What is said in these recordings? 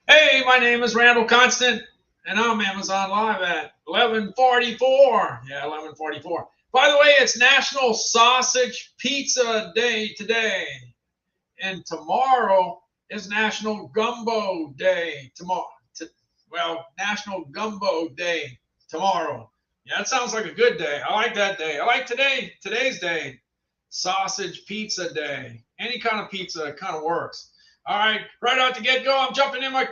Hey, my name is Randall Constant, and I'm Amazon Live at 11:44. Yeah, 11:44. By the way, it's National Sausage Pizza Day today, and tomorrow is National Gumbo Day. National Gumbo Day tomorrow. Yeah, that sounds like a good day. I like that day. I like today's day, Sausage Pizza Day. Any kind of pizza kind of works. All right, right out the get go, I'm jumping in my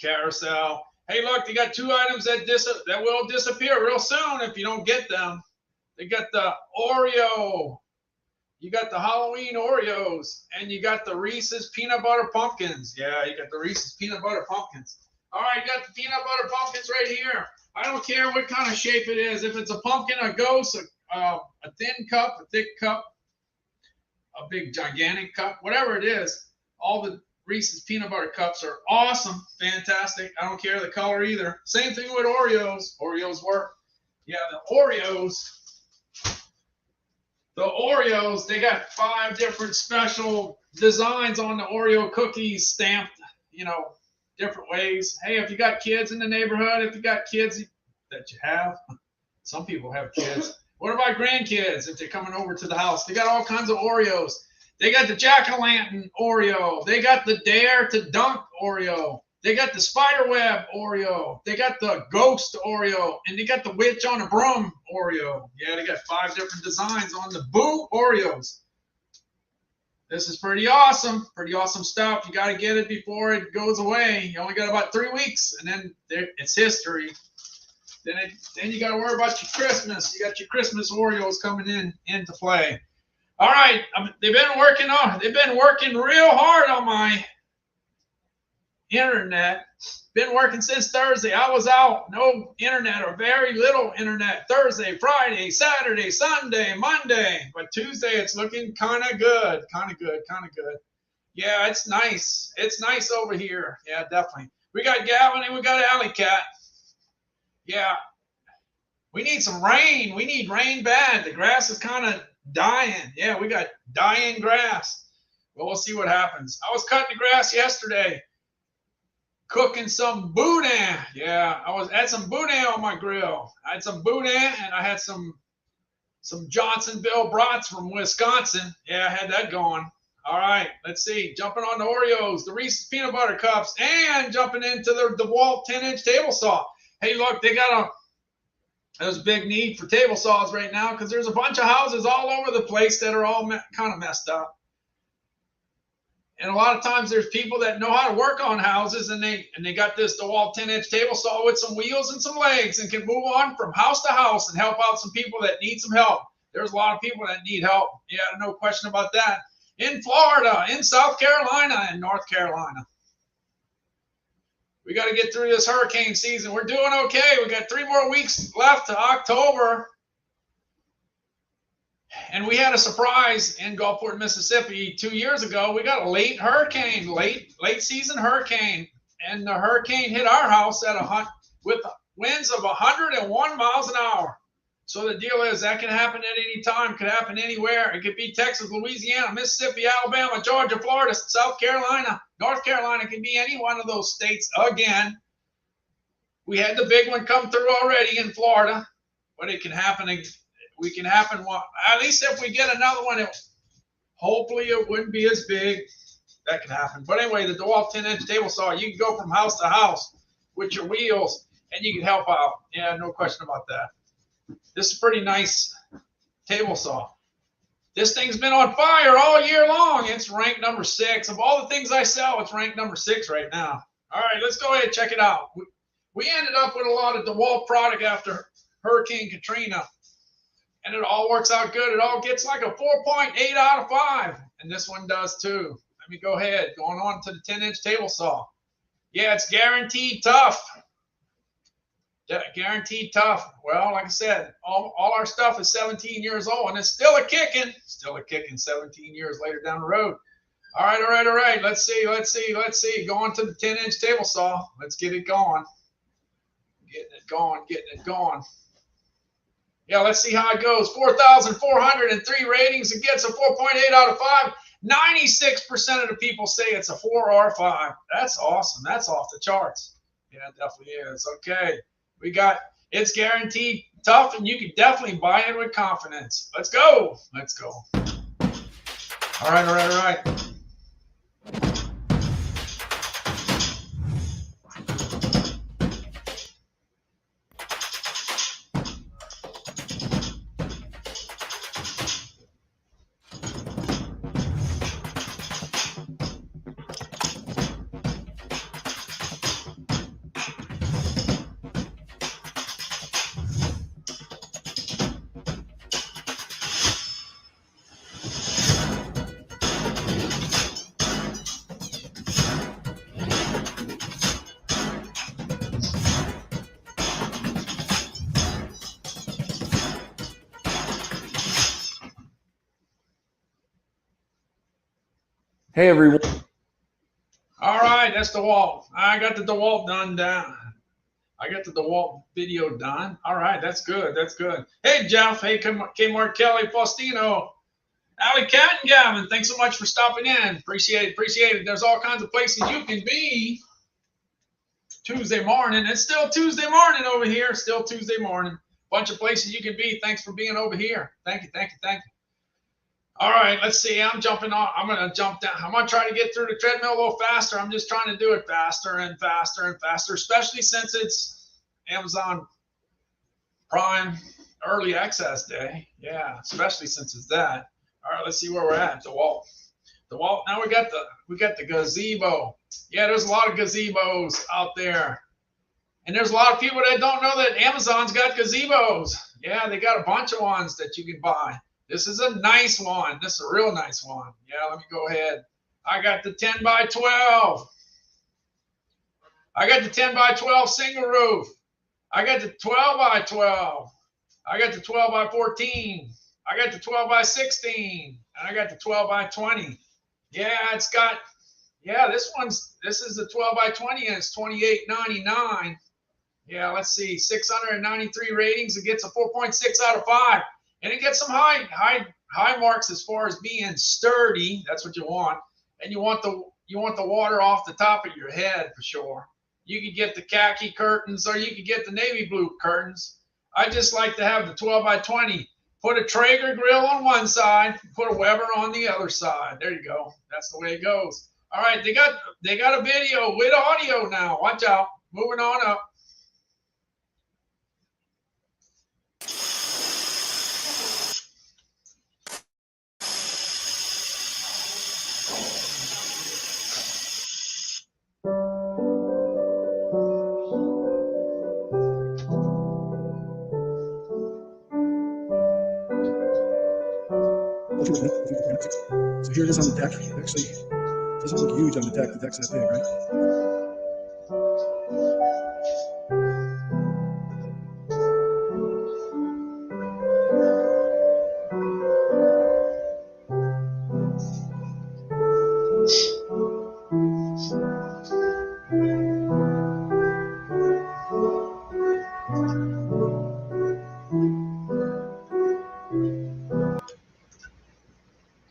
carousel. Hey, look, they got two items that will disappear real soon if you don't get them. They got the Oreo. You got the Halloween Oreos, and you got the Reese's Peanut Butter Pumpkins. Yeah, you got the Reese's Peanut Butter Pumpkins. All right, you got the peanut butter pumpkins right here. I don't care what kind of shape it is. If it's a pumpkin, a ghost, a thin cup, a thick cup, a big gigantic cup, whatever it is, all the Reese's peanut butter cups are awesome, fantastic. I don't care the color either. Same thing with Oreos. Oreos work. Yeah, the Oreos, they got 5 different special designs on the Oreo cookies stamped, you know, different ways. Hey, if you got kids in the neighborhood, if you got kids that you have, some people have kids. What about grandkids if they're coming over to the house? They got all kinds of Oreos. They got the jack-o'-lantern Oreo. They got the Dare to Dunk Oreo. They got the Spiderweb Oreo. They got the Ghost Oreo. And they got the Witch on a Broom Oreo. Yeah, they got 5 different designs on the Boo Oreos. This is pretty awesome. Pretty awesome stuff. You got to get it before it goes away. You only got about 3 weeks, and then it's history. Then you got to worry about your Christmas. You got your Christmas Oreos coming into play. All right, they've been working real hard on my internet. Been working since Thursday. I was out, no internet or very little internet. Thursday, Friday, Saturday, Sunday, Monday, but Tuesday it's looking kind of good. Yeah, it's nice. It's nice over here. Yeah, definitely. We got Gavin and we got Alley Cat. Yeah, we need some rain. We need rain bad. The grass is kind of dying. Yeah, we got dying grass. Well, we'll see what happens. I was cutting the grass yesterday, cooking some boudin. Yeah, had some boudin on my grill. I had some boudin and I had some Johnsonville brats from Wisconsin. Yeah, I had that going. All right, let's see. Jumping on the Oreos, the Reese's peanut butter cups, and jumping into the DeWalt 10-inch table saw. Hey, look, there's a big need for table saws right now because there's a bunch of houses all over the place that are all kind of messed up. And a lot of times there's people that know how to work on houses, and they got this DeWalt 10-inch table saw with some wheels and some legs and can move on from house to house and help out some people that need some help. There's a lot of people that need help. Yeah, no question about that. In Florida, in South Carolina, and North Carolina. We got to get through this hurricane season. We're doing okay. We got 3 more weeks left to October. And we had a surprise in Gulfport, Mississippi 2 years ago. We got a late season hurricane. And the hurricane hit our house with winds of 101 miles an hour. So the deal is that can happen at any time, could happen anywhere. It could be Texas, Louisiana, Mississippi, Alabama, Georgia, Florida, South Carolina, North Carolina. It can be any one of those states again. We had the big one come through already in Florida, but it can happen. At least if we get another one, hopefully it wouldn't be as big. That can happen. But anyway, the DeWalt 10-inch table saw, you can go from house to house with your wheels, and you can help out. Yeah, no question about that. This is a pretty nice table saw. This thing's been on fire all year long. It's ranked number 6. Of all the things I sell, it's ranked number 6 right now. All right, let's go ahead and check it out. We ended up with a lot of DeWalt product after Hurricane Katrina, and it all works out good. It all gets like a 4.8 out of 5, and this one does too. Let me go ahead. Going on to the 10-inch table saw. Yeah, it's guaranteed tough. Guaranteed tough. Well, like I said, all our stuff is 17 years old, and it's still a kicking 17 years later down the road. All right. Let's see. Going to the 10-inch table saw. Let's get it going. Getting it going. Yeah, let's see how it goes. 4,403 ratings. It gets a 4.8 out of 5. 96% of the people say it's a 4 or 5. That's awesome. That's off the charts. Yeah, it definitely is. Okay. We got it's guaranteed tough, and you can definitely buy it with confidence. Let's go. Let's go. All right, all right, all right. Hey, everyone. All right, that's DeWalt. I got the DeWalt done down. I got the DeWalt video done. All right, that's good. That's good. Hey, Jeff. Hey, Kmart Kelly, Faustino, Allie Cat and Gavin. Thanks so much for stopping in. Appreciate it. Appreciate it. There's all kinds of places you can be Tuesday morning. It's still Tuesday morning over here. Still Tuesday morning. Bunch of places you can be. Thanks for being over here. Thank you. Thank you. Thank you. All right, let's see. I'm jumping on. I'm going to jump down. I'm going to try to get through the treadmill a little faster. I'm just trying to do it faster and faster and faster, especially since it's Amazon Prime Early Access Day. Yeah, especially since it's that. All right, let's see where we're at. DeWalt. Now we got the gazebo. Yeah, there's a lot of gazebos out there. And there's a lot of people that don't know that Amazon's got gazebos. Yeah, they got a bunch of ones that you can buy. This is a nice one. This is a real nice one. Yeah, let me go ahead. I got the 10 by 12. I got the 10 by 12 single roof. I got the 12 by 12. I got the 12 by 14. I got the 12 by 16. And I got the 12 by 20. Yeah, it's got, yeah, this is the 12 by 20 and it's $28.99. Yeah, let's see, 693 ratings. It gets a 4.6 out of 5. And it gets some high marks as far as being sturdy. That's what you want. And you want the water off the top of your head for sure. You could get the khaki curtains or you could get the navy blue curtains. I just like to have the 12 by 20. Put a Traeger grill on one side, put a Weber on the other side. There you go. That's the way it goes. All right, they got a video with audio now. Watch out. Moving on up. So here it is on the deck. It actually doesn't look huge on the deck. The deck's that big, right?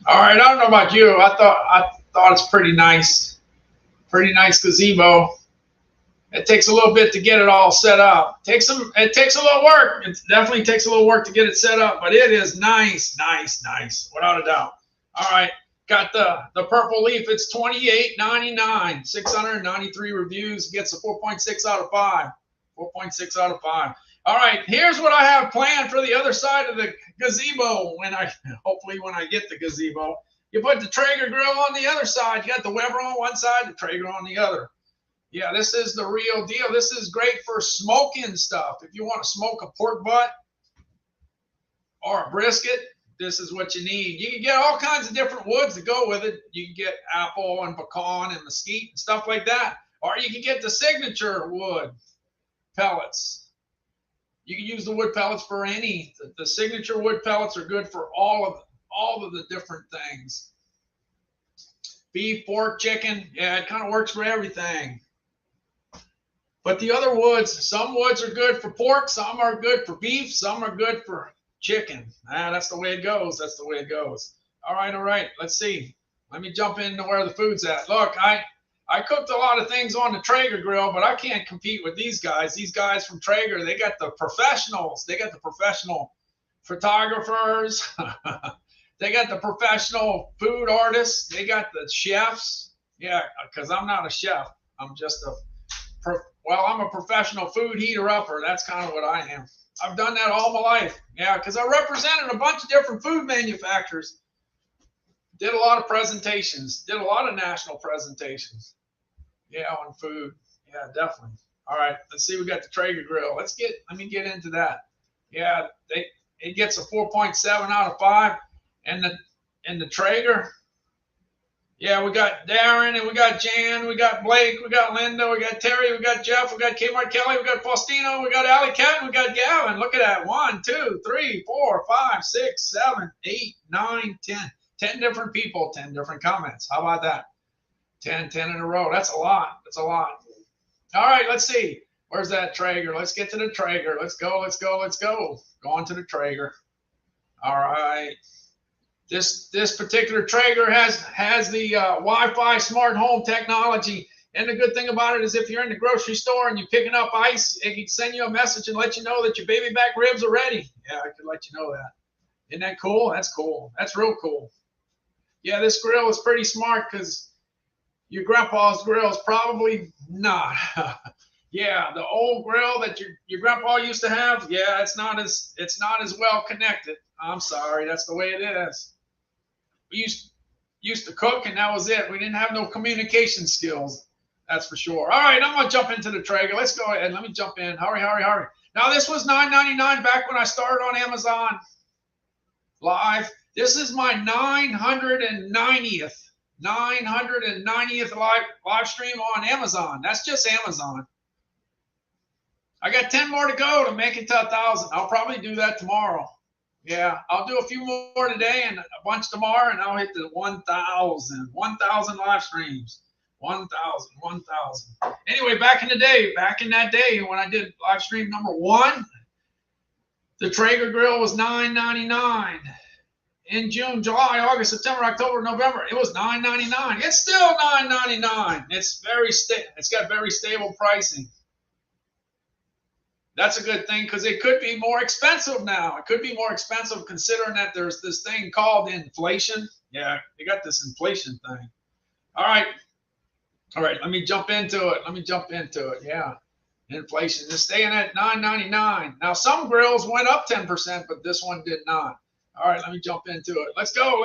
All right, I don't know about you. I thought it's pretty nice gazebo. It takes a little bit to get it all set up. It takes a little work. It definitely takes a little work to get it set up, but it is nice, without a doubt. All right, got the purple leaf. It's $28.99. 693 reviews. Gets a 4.6 out of 5. 4.6 out of 5. All right, here's what I have planned for the other side of the gazebo hopefully when I get the gazebo. You put the Traeger grill on the other side. You got the Weber on one side, the Traeger on the other. Yeah, this is the real deal. This is great for smoking stuff. If you want to smoke a pork butt or a brisket, this is what you need. You can get all kinds of different woods to go with it. You can get apple and pecan and mesquite and stuff like that. Or you can get the signature wood pellets. You can use the wood pellets for any. The signature wood pellets are good for all of the different things. Beef, pork, chicken. Yeah, it kind of works for everything. But the other woods, some woods are good for pork, some are good for beef, some are good for chicken. That's the way it goes. That's the way it goes. All right. Let's see. Let me jump into where the food's at. Look, I cooked a lot of things on the Traeger grill, but I can't compete with these guys. These guys from Traeger, they got the professionals. They got the professional photographers. They got the professional food artists. They got the chefs. Yeah, because I'm not a chef. I'm just I'm a professional food heater-upper. That's kind of what I am. I've done that all my life. Yeah, because I represented a bunch of different food manufacturers. Did a lot of presentations. Did a lot of national presentations. Yeah, on food. Yeah, definitely. All right, let's see. We got the Traeger grill. Let me get into that. Yeah, it gets a 4.7 out of 5, and the Traeger. Yeah, we got Darren, and we got Jan, we got Blake, we got Linda, we got Terry, we got Jeff, we got Kmart Kelly, we got Faustino, we got Allie Cat, we got Gavin. Look at that. 1, 2, 3, 4, 5, 6, 7, 8, 9, 10. 10 different people, 10 different comments. How about that? 10 in a row. That's a lot. That's a lot. All right, let's see. Where's that Traeger? Let's get to the Traeger. Let's go, let's go, let's go. Go on to the Traeger. All right. This particular Traeger has the Wi-Fi smart home technology. And the good thing about it is if you're in the grocery store and you're picking up ice, it can send you a message and let you know that your baby back ribs are ready. Yeah, I can let you know that. Isn't that cool? That's cool. That's real cool. Yeah, this grill is pretty smart because your grandpa's grill is probably not. Yeah, the old grill that your grandpa used to have, yeah, it's not as well connected. I'm sorry, that's the way it is. We used to cook and that was it. We didn't have no communication skills. That's for sure. All right, I'm gonna jump into the Traeger. Let's go ahead. Let me jump in. Hurry, hurry, hurry. Now this was $9.99 back when I started on Amazon Live. This is my 990th live stream on Amazon. That's just Amazon. I got 10 more to go to make it to 1,000. I'll probably do that tomorrow. Yeah, I'll do a few more today and a bunch tomorrow, and I'll hit the 1,000 live streams. 1,000. Anyway, back in that day when I did live stream number 1, the Traeger grill was $9.99. In June, July, August, September, October, November, it was $9.99. It's still $9.99. It's got very stable pricing. That's a good thing because it could be more expensive now. It could be more expensive considering that there's this thing called inflation. Yeah, they got this inflation thing. All right. Let me jump into it. Yeah, inflation is staying at $9.99. Now some grills went up 10%, but this one did not. All right, let me jump into it. Let's go.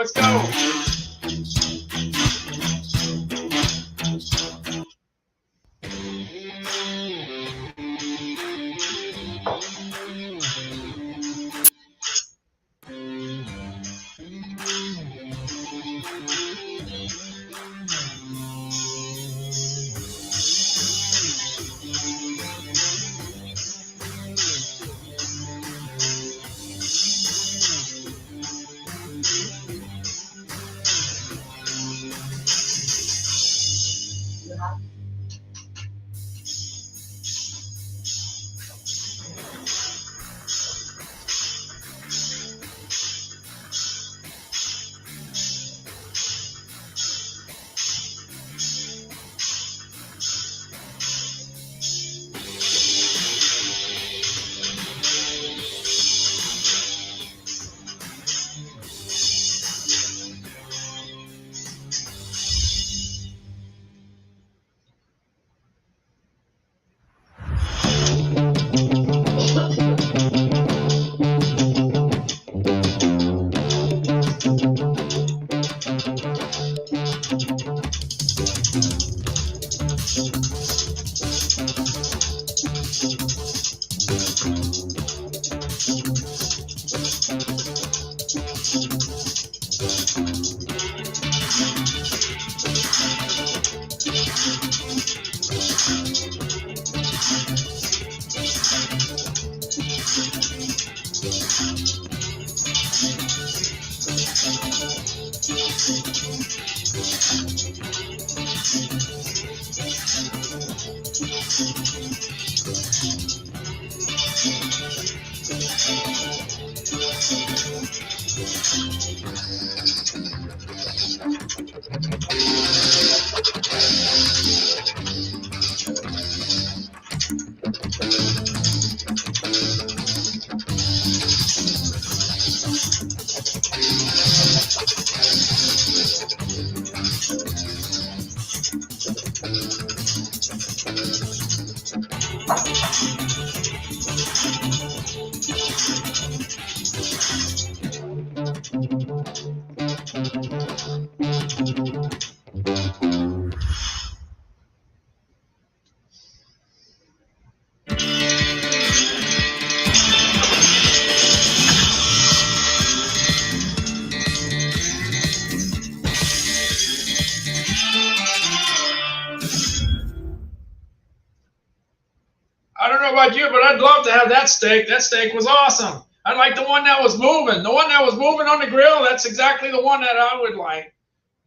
to have that steak. That steak was awesome. I like the one that was moving. The one that was moving on the grill, that's exactly the one that I would like.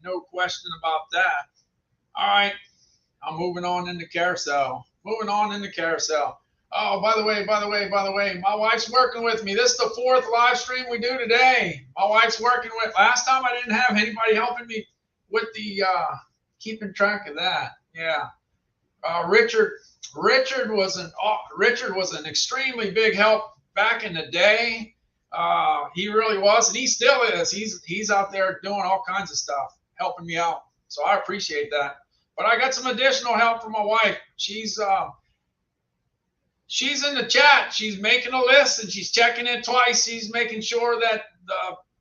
No question about that. All right. I'm moving on in the carousel. Moving on in the carousel. Oh, by the way, my wife's working with me. This is the 4th live stream we do today. My wife's working with. Last time I didn't have anybody helping me with the keeping track of that. Yeah. Richard was an extremely big help back in the day. He really was, and he still is. He's out there doing all kinds of stuff, helping me out. So I appreciate that. But I got some additional help from my wife. She's in the chat. She's making a list and she's checking it twice. She's making sure that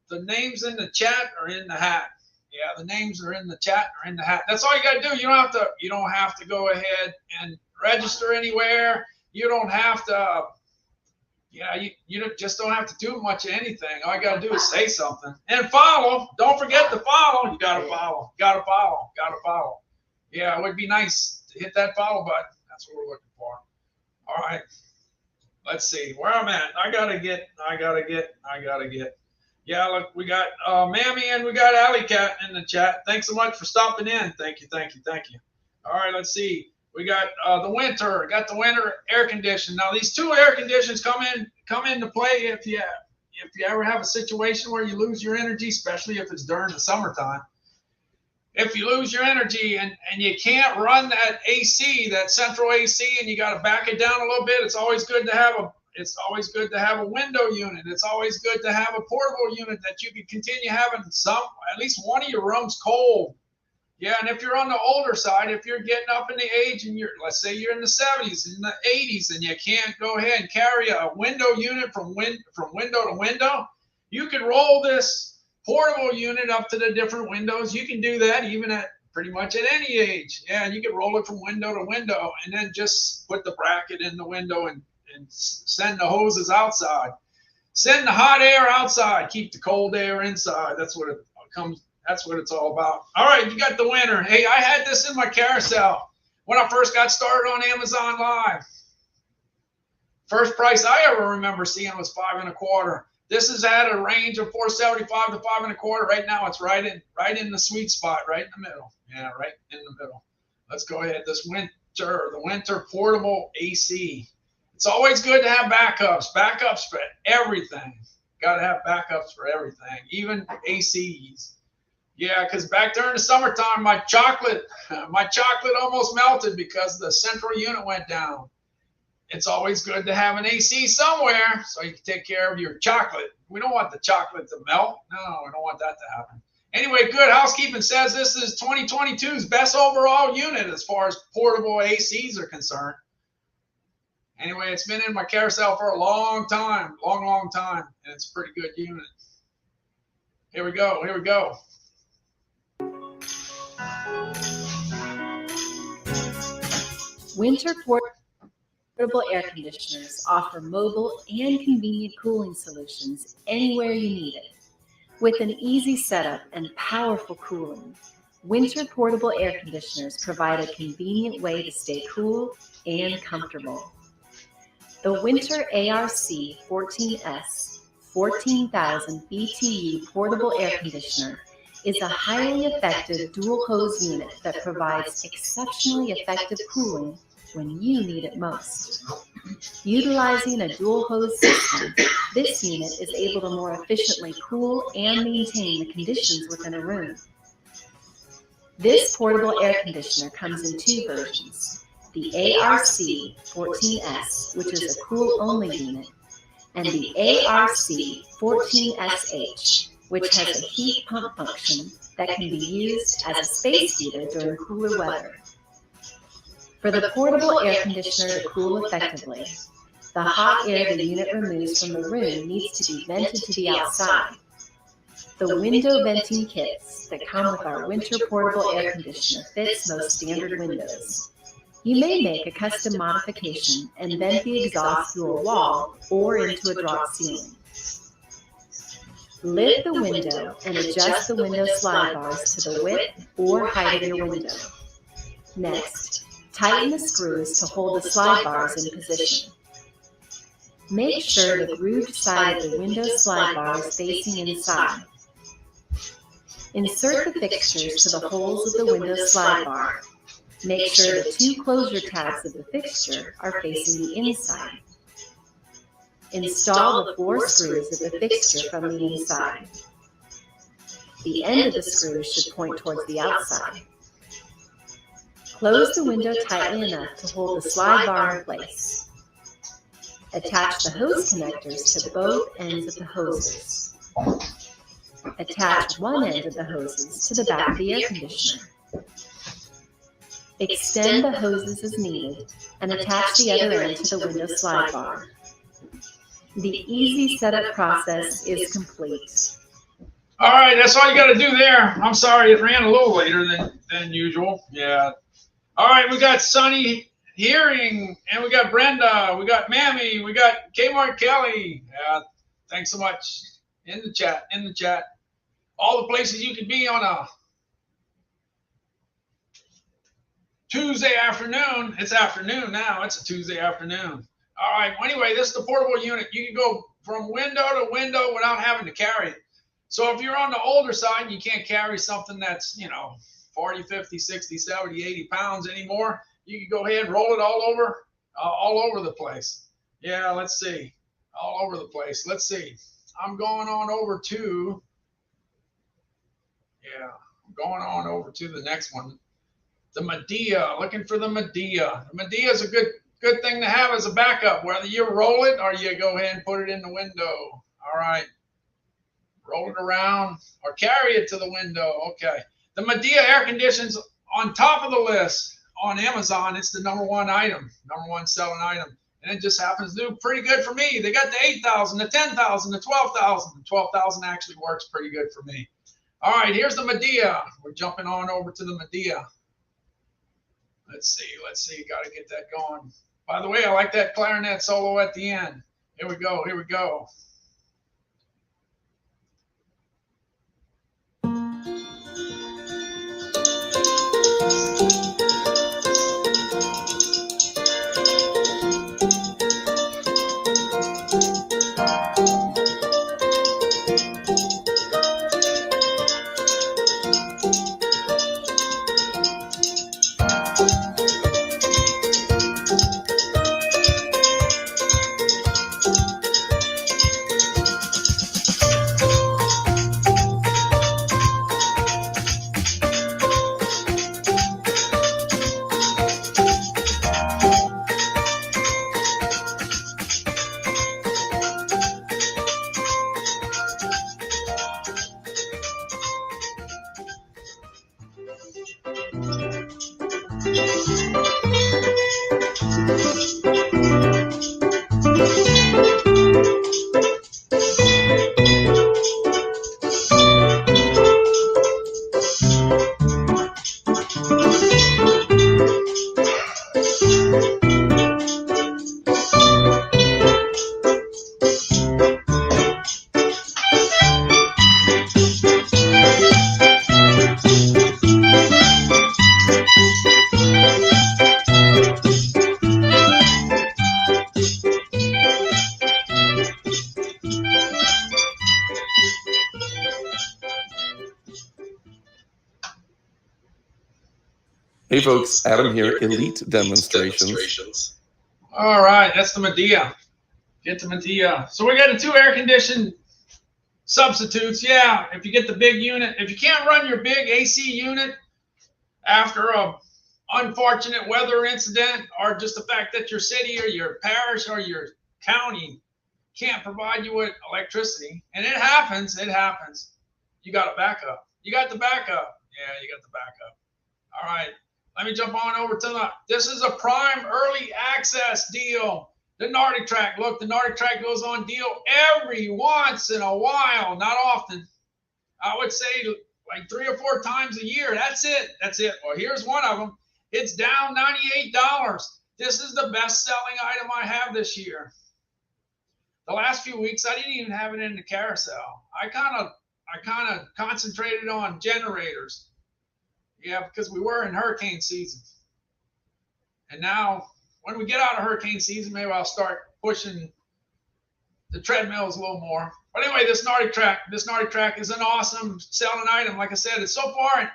the names in the chat are in the hat. Yeah, the names are in the chat or in the hat. That's all you got to do. You don't have to go ahead and register anywhere. You don't have to. Yeah, you just don't have to do much of anything. All you got to do is say something and follow. Don't forget to follow. You got to follow. Got to follow. Got to follow. Yeah, it would be nice to hit that follow button. That's what we're looking for. All right. Let's see where I'm at. I gotta get. Yeah, look, we got Mammy and we got Alley Cat in the chat. Thanks so much for stopping in. Thank you. All right, let's see. We got the winter. Got the winter air condition. Now these 2 air conditions come into play if you ever have a situation where you lose your energy, especially if it's during the summertime. If you lose your energy and you can't run that AC, that central AC, and you got to back it down a little bit, it's always good to have a window unit. It's always good to have a portable unit that you can continue having at least one of your rooms cold. Yeah, and if you're on the older side, if you're getting up in the age and let's say you're in the 70s, in the 80s, and you can't go ahead and carry a window unit from window to window, you can roll this portable unit up to the different windows. You can do that even at pretty much at any age. Yeah, and you can roll it from window to window and then just put the bracket in the window and send the hoses outside. Send the hot air outside. Keep the cold air inside. That's what it's all about. All right, you got the winter. Hey, I had this in my carousel when I first got started on Amazon Live. First price I ever remember seeing was $5.25. This is at a range of $4.75 to $5.25. Right now, it's right in the sweet spot, right in the middle. Yeah, right in the middle. Let's go ahead. The winter portable AC. It's always good to have backups. Backups for everything. Got to have backups for everything, even ACs. Yeah, because back during the summertime, my chocolate almost melted because the central unit went down. It's always good to have an AC somewhere so you can take care of your chocolate. We don't want the chocolate to melt. No, we don't want that to happen. Anyway, Good Housekeeping says this is 2022's best overall unit as far as portable ACs are concerned. Anyway, it's been in my carousel for a long time, long time, and it's a pretty good unit. Here we go. Winter portable air conditioners offer mobile and convenient cooling solutions anywhere you need it. With an easy setup and powerful cooling, winter portable air conditioners provide a convenient way to stay cool and comfortable. The Winter ARC 14S 14,000 BTU portable air conditioner is a highly effective dual hose unit that provides exceptionally effective cooling when you need it most. Utilizing a dual hose system, this unit is able to more efficiently cool and maintain the conditions within a room. This portable air conditioner comes in 2 versions, the ARC 14S, which is a cool-only unit, and the ARC 14SH, which has a heat pump function that can be used as a space heater during cooler weather. For the portable air conditioner to cool effectively, the hot air the unit removes from the room needs to be vented to the outside. The window venting kits that come with our winter portable air conditioner fits most standard windows. You may make a custom modification and vent the exhaust through a wall or into a drop ceiling. Lift the window and adjust the window slide bars to the width or height of your window. Next, tighten the screws to hold the slide bars in position. Make sure the grooved side of the window slide bar is facing inside. Insert the fixtures to the holes of the window slide bar. Make sure the two closure tabs of the fixture are facing the inside. Install the 4 screws of the fixture from the inside. The end of the screw should point towards the outside. Close the window tightly enough to hold the slide bar in place. Attach the hose connectors to both ends of the hoses. Attach one end of the hoses to the back of the air conditioner. Extend the hoses as needed and attach the other end to the window slide bar. The easy setup process is complete. All right, that's all you got to do there. I'm sorry it ran a little later than usual. Yeah. All right, we got Sunny Hearing, and we got Brenda, we got Mammy, we got Kmart Kelly. Yeah, thanks so much. In the chat. All the places you could be on a Tuesday afternoon. It's afternoon now. It's a Tuesday afternoon. All right. Well, anyway, this is the portable unit. You can go from window to window without having to carry it. So if you're on the older side, you can't carry something that's, 40, 50, 60, 70, 80 pounds anymore. You can go ahead and roll it all over the place. Yeah, let's see. All over the place. Let's see. I'm going on over to the next one. The Medea, looking for the Medea. The Medea is a good thing to have as a backup, whether you roll it or you go ahead and put it in the window. All right. Roll it around or carry it to the window. Okay. The Medea air conditions on top of the list on Amazon. It's the number one selling item. And it just happens to do pretty good for me. They got the 8,000, the 10,000, the 12,000. The 12,000 actually works pretty good for me. All right, here's the Medea. We're jumping on over to the Medea. Let's see. Got to get that going. By the way, I like that clarinet solo at the end. Here we go. Hey folks, Adam here, Elite Demonstrations. All right, that's the Medea. Get the Medea. So we got the 2 air-conditioned substitutes. Yeah, if you get the big unit, if you can't run your big AC unit after a unfortunate weather incident or just the fact that your city or your parish or your county can't provide you with electricity, and it happens, you got a backup. You got the backup. Yeah, you got the backup. All right. Let me jump on over to this is a prime early access deal. The Nordic Track. Look, the Nordic Track goes on deal every once in a while, not often. I would say like 3 or 4 times a year. That's it. Well, here's one of them. It's down $98. This is the best selling item I have this year. The last few weeks, I didn't even have it in the carousel. I kind of concentrated on generators. Yeah, because we were in hurricane season. And now, when we get out of hurricane season, maybe I'll start pushing The treadmill is a little more. But anyway, this Nordic track is an awesome selling item. Like I said, it's so far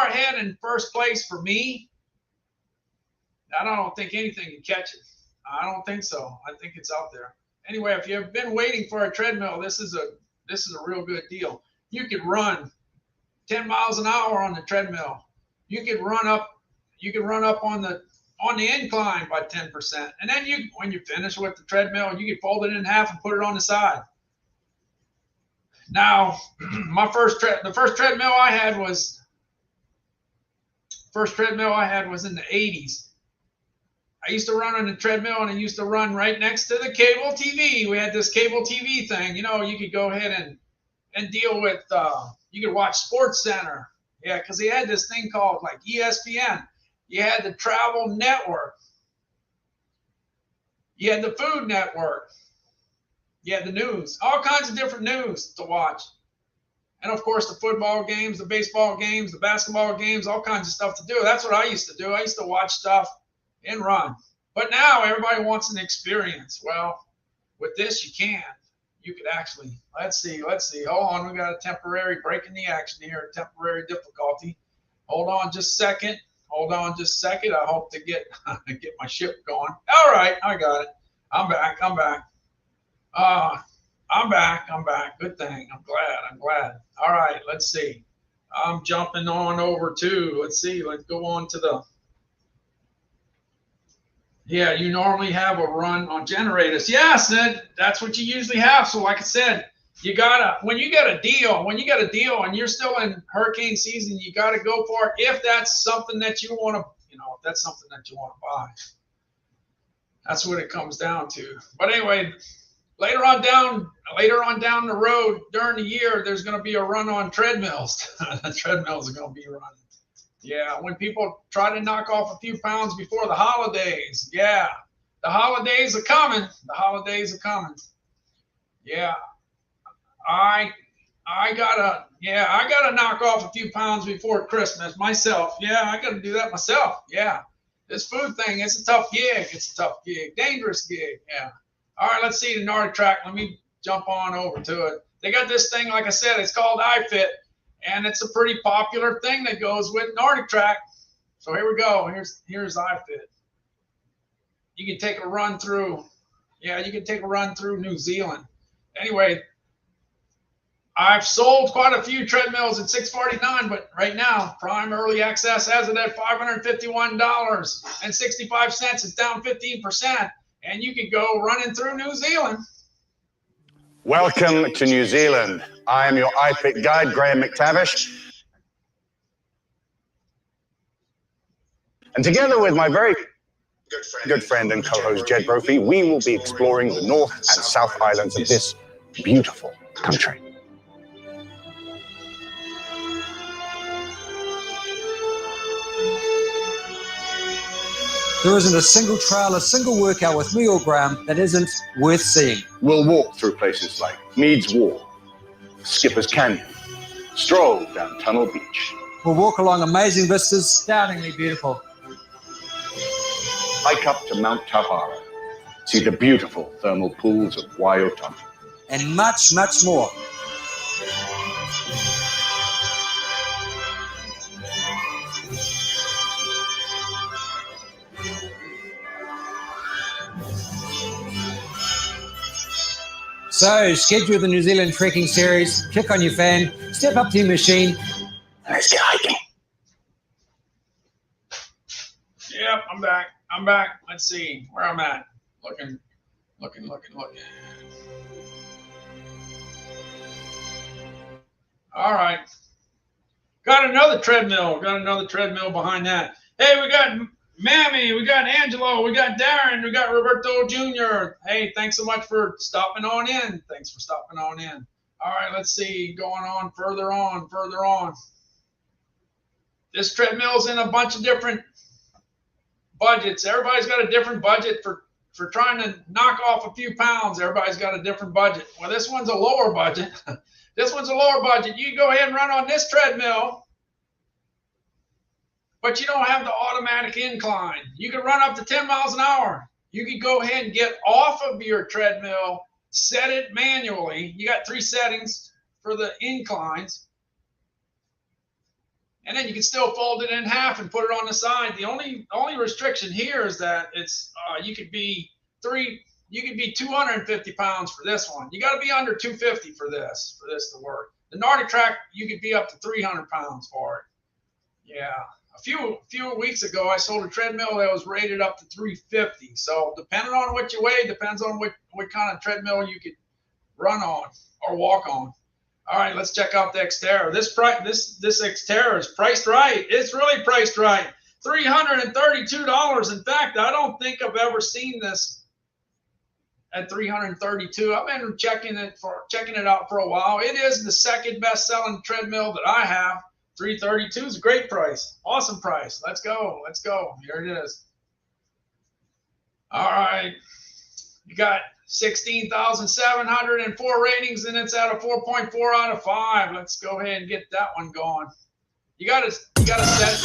ahead in first place for me. I don't think anything can catch it. I don't think so. I think it's out there. Anyway, if you've been waiting for a treadmill, this is a real good deal. You could run 10 miles an hour on the treadmill. You could run up on the incline by 10%. And then when you finish with the treadmill, you could fold it in half and put it on the side. Now, the first treadmill I had was in the 80s. I used to run on the treadmill, and I used to run right next to the cable TV. We had this cable TV thing. You know, you could go ahead and deal with, you could watch Sports Center. Yeah, because they had this thing called like ESPN. You had the Travel Network. You had the Food Network. You had the news. All kinds of different news to watch. And, of course, the football games, the baseball games, the basketball games, all kinds of stuff to do. That's what I used to do. I used to watch stuff and run. But now everybody wants an experience. Well, with this, you can. You could actually, let's see. Hold on, we got a temporary break in the action here, temporary difficulty. Hold on just a second. I hope to get my ship going. All right, I got it. I'm back. I'm back. Good thing. I'm glad. All right, let's see. I'm jumping on over to, let's go on to the, yeah, you normally have a run on generators. Yes, that's what you usually have. So like I said, when you get a deal and you're still in hurricane season, you gotta go for it if that's something that you want to, buy. That's what it comes down to. But anyway, later on down the road during the year, there's gonna be a run on treadmills. The treadmills are gonna be running. Yeah, when people try to knock off a few pounds before the holidays. Yeah, the holidays are coming. Yeah, I gotta knock off a few pounds before Christmas myself. Yeah, I gotta do that myself. Yeah, this food thing, it's a tough gig. Dangerous gig. Yeah. All right, let's see the Nordic track. Let me jump on over to it. They got this thing, like I said, it's called iFit. And it's a pretty popular thing that goes with Nordic track. So here we go. Here's iFit. You can take a run through. Yeah, you can take a run through New Zealand. Anyway, I've sold quite a few treadmills at $649, but right now, Prime Early Access has it at $551.65. It's down 15%, and you can go running through New Zealand. Welcome to New Zealand. I am your iFit guide, Graham McTavish. And together with my very good friend and co-host Jed Brophy, we will be exploring the North and South Islands of this beautiful country. There isn't a single trail, a single workout with me or Graham that isn't worth seeing. We'll walk through places like Meads Wall, Skipper's Canyon, stroll down Tunnel Beach. We'll walk along amazing vistas, astoundingly beautiful. Hike up to Mount Tauhara, see the beautiful thermal pools of Waiotama. And much, much more. So, schedule the New Zealand trekking series, click on your fan, step up to your machine, and let's get hiking. Yep, I'm back. Let's see where I'm at. Looking. All right. Got another treadmill behind that. Hey, we got Mammy, we got Angelo, we got Darren, we got Roberto Jr. Hey, thanks so much for stopping on in. All right, let's see, going on, further on. This treadmill's in a bunch of different budgets. Everybody's got a different budget for trying to knock off a few pounds. Everybody's got a different budget. Well, this one's a lower budget. You can go ahead and run on this treadmill, but you don't have the automatic incline. You can run up to 10 miles an hour. You can go ahead and get off of your treadmill set it manually. You got 3 settings for the inclines. And then you can still fold it in half and put it on the side. The only restriction here is that it's you could be 250 pounds for this one. You got to be under 250 for this to work. The Nordic Track, you could be up to 300 pounds for it. Yeah. A few weeks ago, I sold a treadmill that was rated up to 350. So depending on what you weigh, depends on what kind of treadmill you could run on or walk on. All right, let's check out the Xterra. This Xterra is priced right. It's really priced right. $332. In fact, I don't think I've ever seen this at $332. I've been checking it out for a while. It is the second best selling treadmill that I have. $332 is a great price. Awesome price. Let's go. Let's go. Here it is. All right. You got 16,704 ratings, and it's at a 4.4 out of 5. Let's go ahead and get that one going. You gotta set.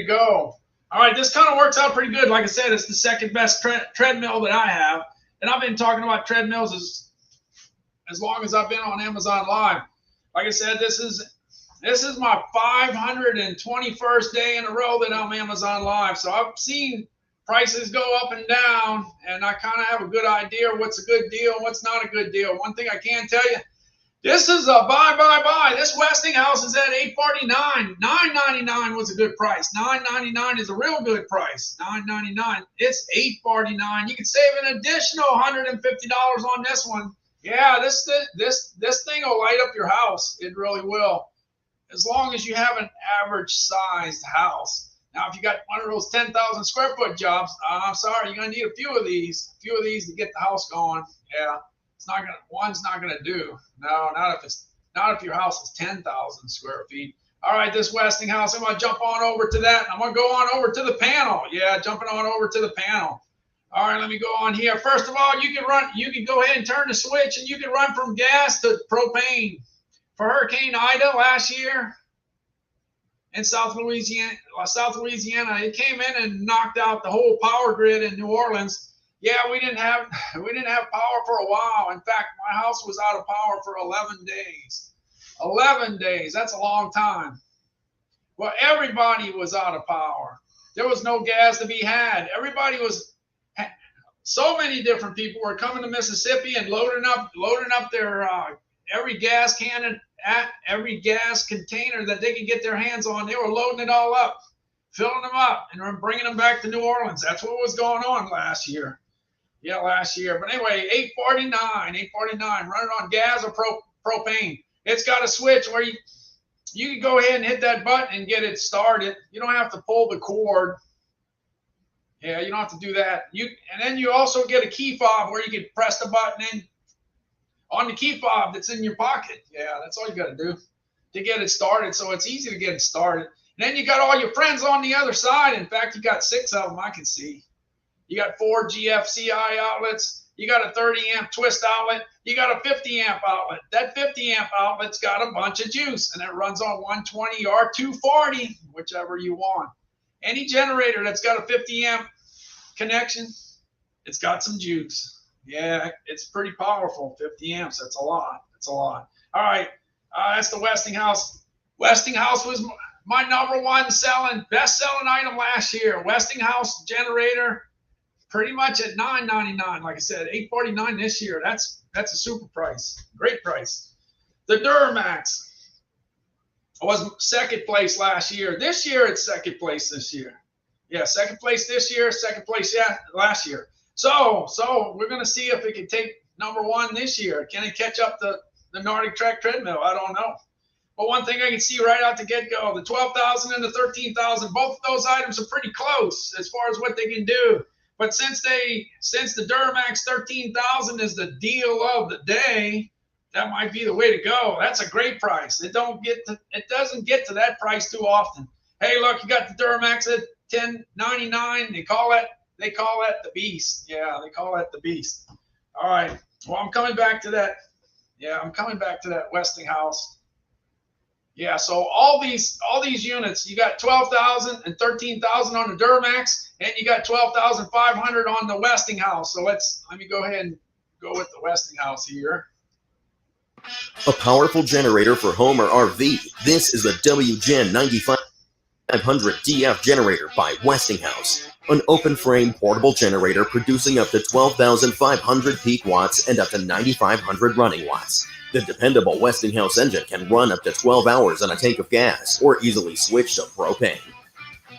Go. All right, this kind of works out pretty good. Like I said, it's the second best treadmill that I have, and I've been talking about treadmills as long as I've been on Amazon Live. Like I said, this is my 521st day in a row that I'm Amazon Live. So I've seen prices go up and down, and I kind of have a good idea what's a good deal and what's not a good deal. One thing I can tell you, this is a buy. This Westinghouse is at $849. $9.99 was a good price. $9.99 is a real good price. $9.99. It's $849. You can save an additional $150 on this one. Yeah, this thing will light up your house. It really will, as long as you have an average sized house. Now, if you got one of those 10,000 square foot jobs, I'm sorry, you're gonna need a few of these to get the house going. Yeah. One's not gonna do. No, not if your house is 10,000 square feet. All right, this Westinghouse, I'm gonna jump on over to that. I'm gonna go on over to the panel. Yeah, jumping on over to the panel. All right, let me go on here. First of all, you can go ahead and turn the switch, and you can run from gas to propane. For Hurricane Ida last year in South Louisiana, it came in and knocked out the whole power grid in New Orleans. Yeah, we didn't have power for a while. In fact, my house was out of power for 11 days. 11 days, that's a long time. Well, everybody was out of power. There was no gas to be had. So many different people were coming to Mississippi and loading up their every gas container that they could get their hands on. They were loading it all up, filling them up, and bringing them back to New Orleans. That's what was going on last year. Yeah, last year. But anyway, $849, run it on gas or propane. It's got a switch where you can go ahead and hit that button and get it started. You don't have to pull the cord. Yeah, you don't have to do that. And then you also get a key fob where you can press the button in on the key fob that's in your pocket. Yeah, that's all you got to do to get it started. So it's easy to get it started. And then you got all your friends on the other side. In fact, you got 6 of them I can see. You got 4 GFCI outlets. You got a 30 amp twist outlet. You got a 50 amp outlet. That 50 amp outlet's got a bunch of juice, and it runs on 120 or 240, whichever you want. Any generator that's got a 50 amp connection, it's got some juice. Yeah, it's pretty powerful. 50 amps, that's a lot. That's a lot. All right, that's the Westinghouse. Westinghouse was my #1 best-selling item last year. Westinghouse generator, pretty much at $9.99. Like I said, $8.49 this year. That's a super price. Great price. The Duramax was second place last year. This year, it's second place this year. Yeah, second place this year, second place last year. So we're going to see if it can take #1 this year. Can it catch up the Nordic Trek treadmill? I don't know. But one thing I can see right out the get-go, the 12,000 and the 13,000, both of those items are pretty close as far as what they can do. But since the Duramax 13,000 is the deal of the day, that might be the way to go. That's a great price. It doesn't get to that price too often. Hey, look, you got the Duramax at $10.99. They call that the Beast. Yeah, they call that the Beast. All right. Well, I'm coming back to that. Yeah, I'm coming back to that Westinghouse. Yeah, so all these units, you got 12,000 and 13,000 on the Duramax, and you got 12,500 on the Westinghouse. So let me go ahead and go with the Westinghouse here. A powerful generator for home or RV. This is the WGen 9500 DF generator by Westinghouse. An open-frame portable generator producing up to 12,500 peak watts and up to 9,500 running watts. The dependable Westinghouse engine can run up to 12 hours on a tank of gas or easily switch to propane.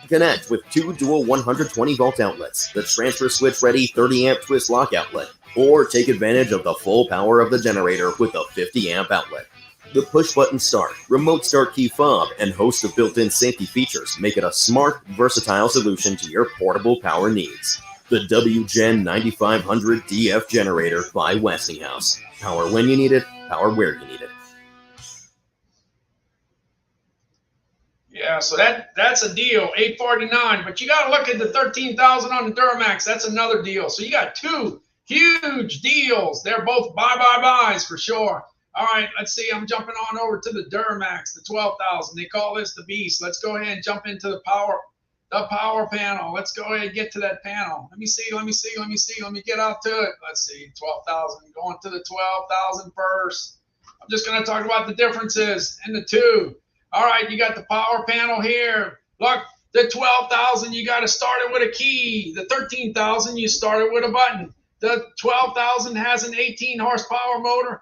Connect with 2 dual 120-volt outlets, the transfer switch-ready 30-amp twist lock outlet, or take advantage of the full power of the generator with a 50-amp outlet. The push-button start, remote start key fob, and host of built-in safety features make it a smart, versatile solution to your portable power needs. The WGen 9500 DF generator by Westinghouse. Power when you need it, power where you need it. Yeah, so that's a deal, $8.49. But you got to look at the 13,000 on the Duramax. That's another deal. So you got 2 huge deals. They're both buys for sure. All right, let's see. I'm jumping on over to the Duramax, the 12,000. They call this the Beast. Let's go ahead and jump into the power panel. Let's go ahead and get to that panel. Let me see. Let me get out to it. Let's see, 12,000. Going to the 12,000 first. I'm just going to talk about the differences in the two. All right, you got the power panel here. Look, the 12,000, you got to start it with a key. The 13,000, you start it with a button. The 12,000 has an 18 horsepower motor.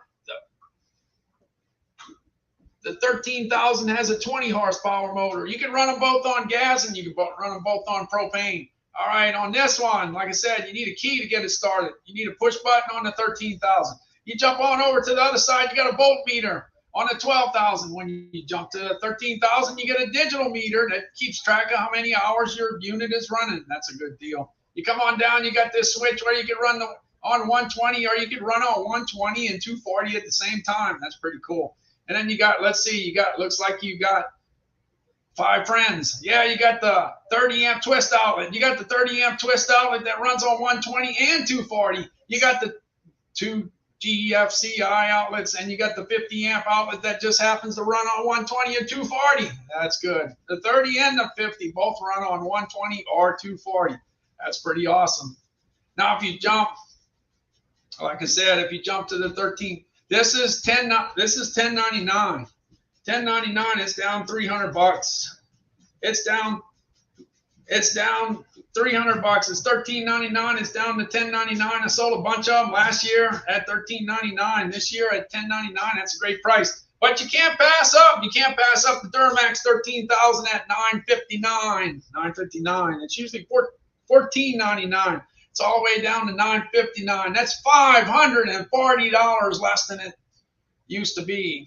The 13,000 has a 20 horsepower motor. You can run them both on gas and you can run them both on propane. All right, on this one, like I said, you need a key to get it started. You need a push button on the 13,000. You jump on over to the other side, you got a volt meter on the 12,000. When you jump to the 13,000, you get a digital meter that keeps track of how many hours your unit is running. That's a good deal. You come on down, you got this switch where you can run on 120 or you can run on 120 and 240 at the same time. That's pretty cool. And then you got, let's see, looks like you got 5 friends. Yeah, you got the 30 amp twist outlet. You got the 30 amp twist outlet that runs on 120 and 240. You got the 2 GFCI outlets, and you got the 50 amp outlet that just happens to run on 120 and 240. That's good. The 30 and the 50 both run on 120 or 240. That's pretty awesome. Now, if you jump, like I said, if you jump to the 13, this is $10.99. $10.99 is down $300. It's down $300. It's $13.99. It's down to $10.99. I sold a bunch of them last year at $13.99. This year at $10.99. That's a great price. But you can't pass up. You can't pass up the Duramax 13,000 at $9.59. $9.59. It's usually $14.99. It's all the way down to $9.59. That's $540 less than it used to be.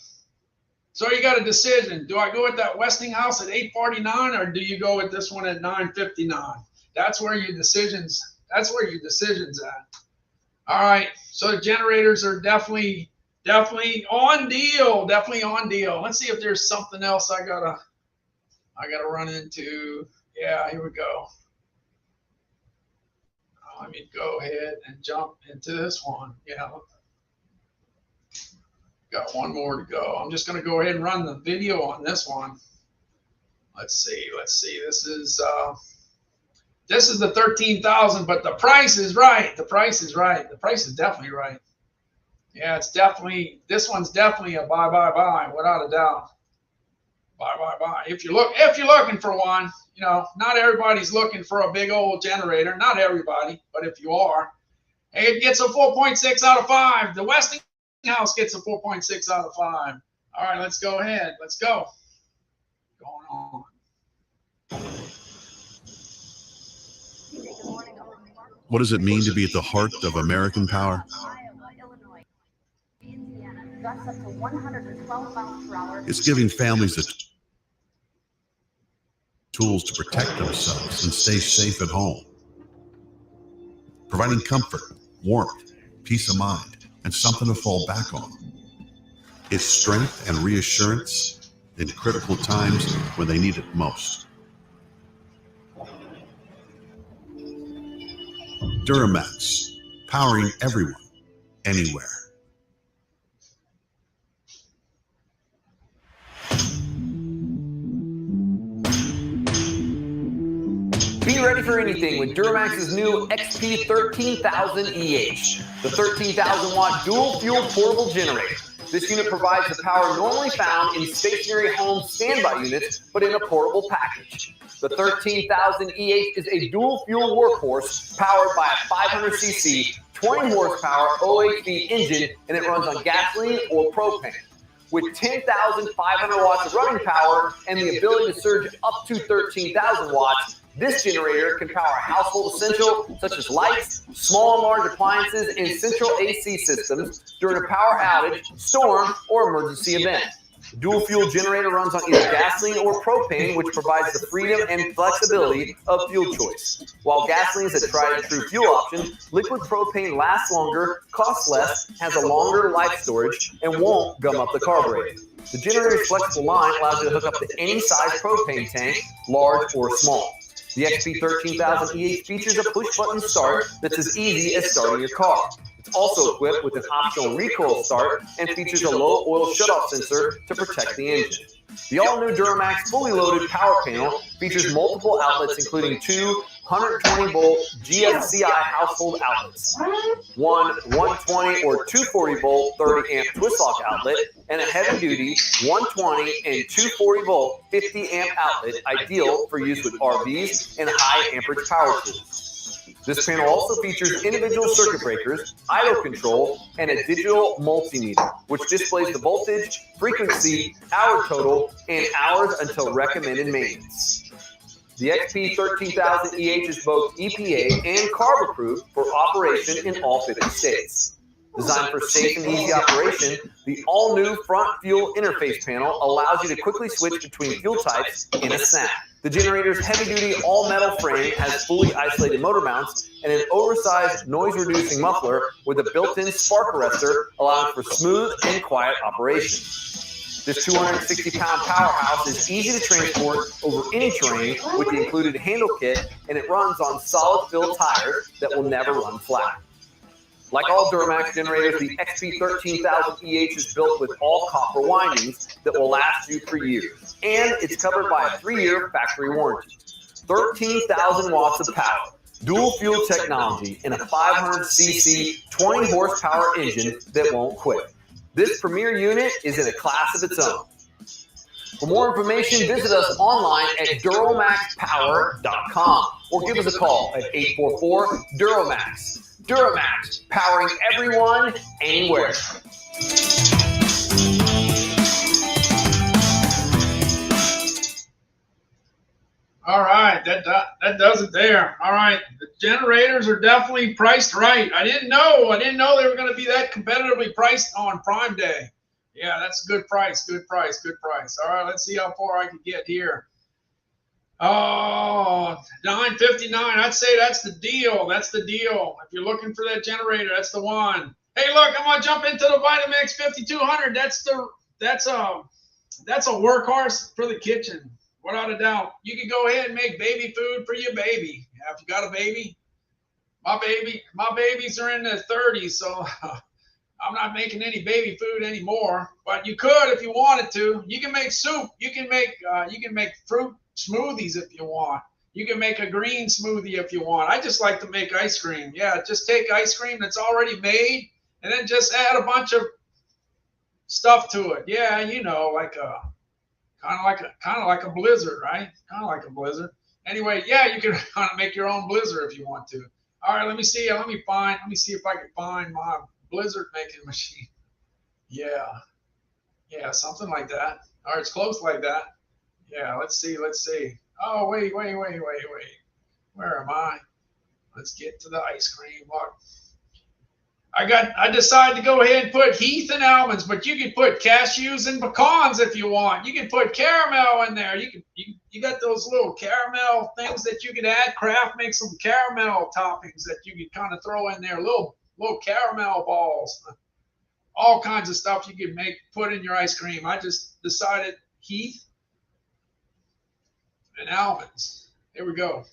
So you got a decision. Do I go with that Westinghouse at $8.49 or do you go with this one at $9.59? That's where your decisions at. All right. So the generators are definitely on deal. Definitely on deal. Let's see if there's something else I I got to run into, yeah, here we go. Let me go ahead and jump into this one. Yeah. Got one more to go. I'm just going to go ahead and run the video on this one. Let's see. This is the 13,000, but the price is right. The price is right. The price is definitely right. Yeah, it's definitely, this one's definitely a buy, without a doubt. Buy. If you're looking for one, you know, not everybody's looking for a big old generator. Not everybody, but if you are, it gets a 4.6 out of 5. The Westinghouse gets a 4.6 out of 5. All right, let's go ahead. Let's go. Going on. What does it mean to be at the heart of American power? It's giving families the tools to protect themselves and stay safe at home. Providing comfort, warmth, peace of mind, and something to fall back on. It's strength and reassurance in critical times when they need it most. Duramax, powering everyone, anywhere. Be ready for anything with Duramax's new XP 13000 EH, the 13,000 watt dual fuel portable generator. This unit provides the power normally found in stationary home standby units, but in a portable package. The 13,000 EH is a dual fuel workhorse powered by a 500cc, 20 horsepower OHV engine, and it runs on gasoline or propane. With 10,500 watts of running power and the ability to surge up to 13,000 watts, this generator can power household essentials such as lights, small and large appliances, and central AC systems during a power outage, storm, or emergency event. The dual fuel generator runs on either gasoline or propane, which provides the freedom and flexibility of fuel choice. While gasoline is a tried and true fuel option, liquid propane lasts longer, costs less, has a longer life storage, and won't gum up the carburetor. The generator's flexible line allows you to hook up to any size propane tank, large or small. The XP 13000 EH features a push-button start that's as easy as starting your car. It's also equipped with an optional recoil start and features a low oil shutoff sensor to protect the engine. The all-new Duramax fully loaded power panel features multiple outlets, including two 120-volt GFCI household outlets, one 120 or 240-volt 30-amp twist-lock outlet, and a heavy-duty 120 and 240-volt 50-amp outlet, ideal for use with RVs and high-amperage power tools. This panel also features individual circuit breakers, idle control, and a digital multimeter, which displays the voltage, frequency, hour total, and hours until recommended maintenance. The XP 13000 EH is both EPA and CARB approved for operation in all 50 states. Designed for safe and easy operation, the all-new front fuel interface panel allows you to quickly switch between fuel types in a snap. The generator's heavy-duty all-metal frame has fully isolated motor mounts and an oversized noise-reducing muffler with a built-in spark arrestor, allowing for smooth and quiet operation. This 260-pound powerhouse is easy to transport over any terrain with the included handle kit, and it runs on solid-fill tires that will never run flat. Like all Duramax generators, the XP 13000 EH is built with all copper windings that will last you for years, and it's covered by a 3-year factory warranty. 13,000 watts of power, dual fuel technology, and a 500cc 20 horsepower engine that won't quit. This premier unit is in a class of its own. For more information, visit us online at duramaxpower.com or give us a call at 844-DURAMAX. Duramax, powering everyone, anywhere. All right, that does it there. All right, the generators are definitely priced right. I didn't know they were going to be that competitively priced on Prime Day. Yeah, that's a good price, good price, good price. All right, let's see how far I can get here. Oh, $959. I'd say that's the deal. That's the deal. If you're looking for that generator, that's the one. Hey, look, I'm gonna jump into the Vitamix 5200. That's a workhorse for the kitchen. without a doubt. You can go ahead and make baby food for your baby. Yeah, if you got a baby. My babies are in their 30s, so I'm not making any baby food anymore. But you could if you wanted to. You can make soup. You can make fruit smoothies if you want. You can make a green smoothie if you want. I just like to make ice cream. Yeah, just take ice cream that's already made and then just add a bunch of stuff to it. Yeah, you know, like a kind of like a blizzard, right? Kind of like a blizzard. Anyway, yeah, you can kind of make your own blizzard if you want to. All right, let me see. Let me see if I can find my blizzard making machine. Yeah, something like that. All right, it's close like that. Yeah, let's see. Oh, wait. Where am I? Let's get to the ice cream. Look. I decided to go ahead and put Heath and almonds, but you can put cashews and pecans if you want. You can put caramel in there. You got those little caramel things that you can add. Kraft makes some caramel toppings that you can kind of throw in there, little caramel balls. All kinds of stuff you can put in your ice cream. I just decided Heath and almonds. Here we go.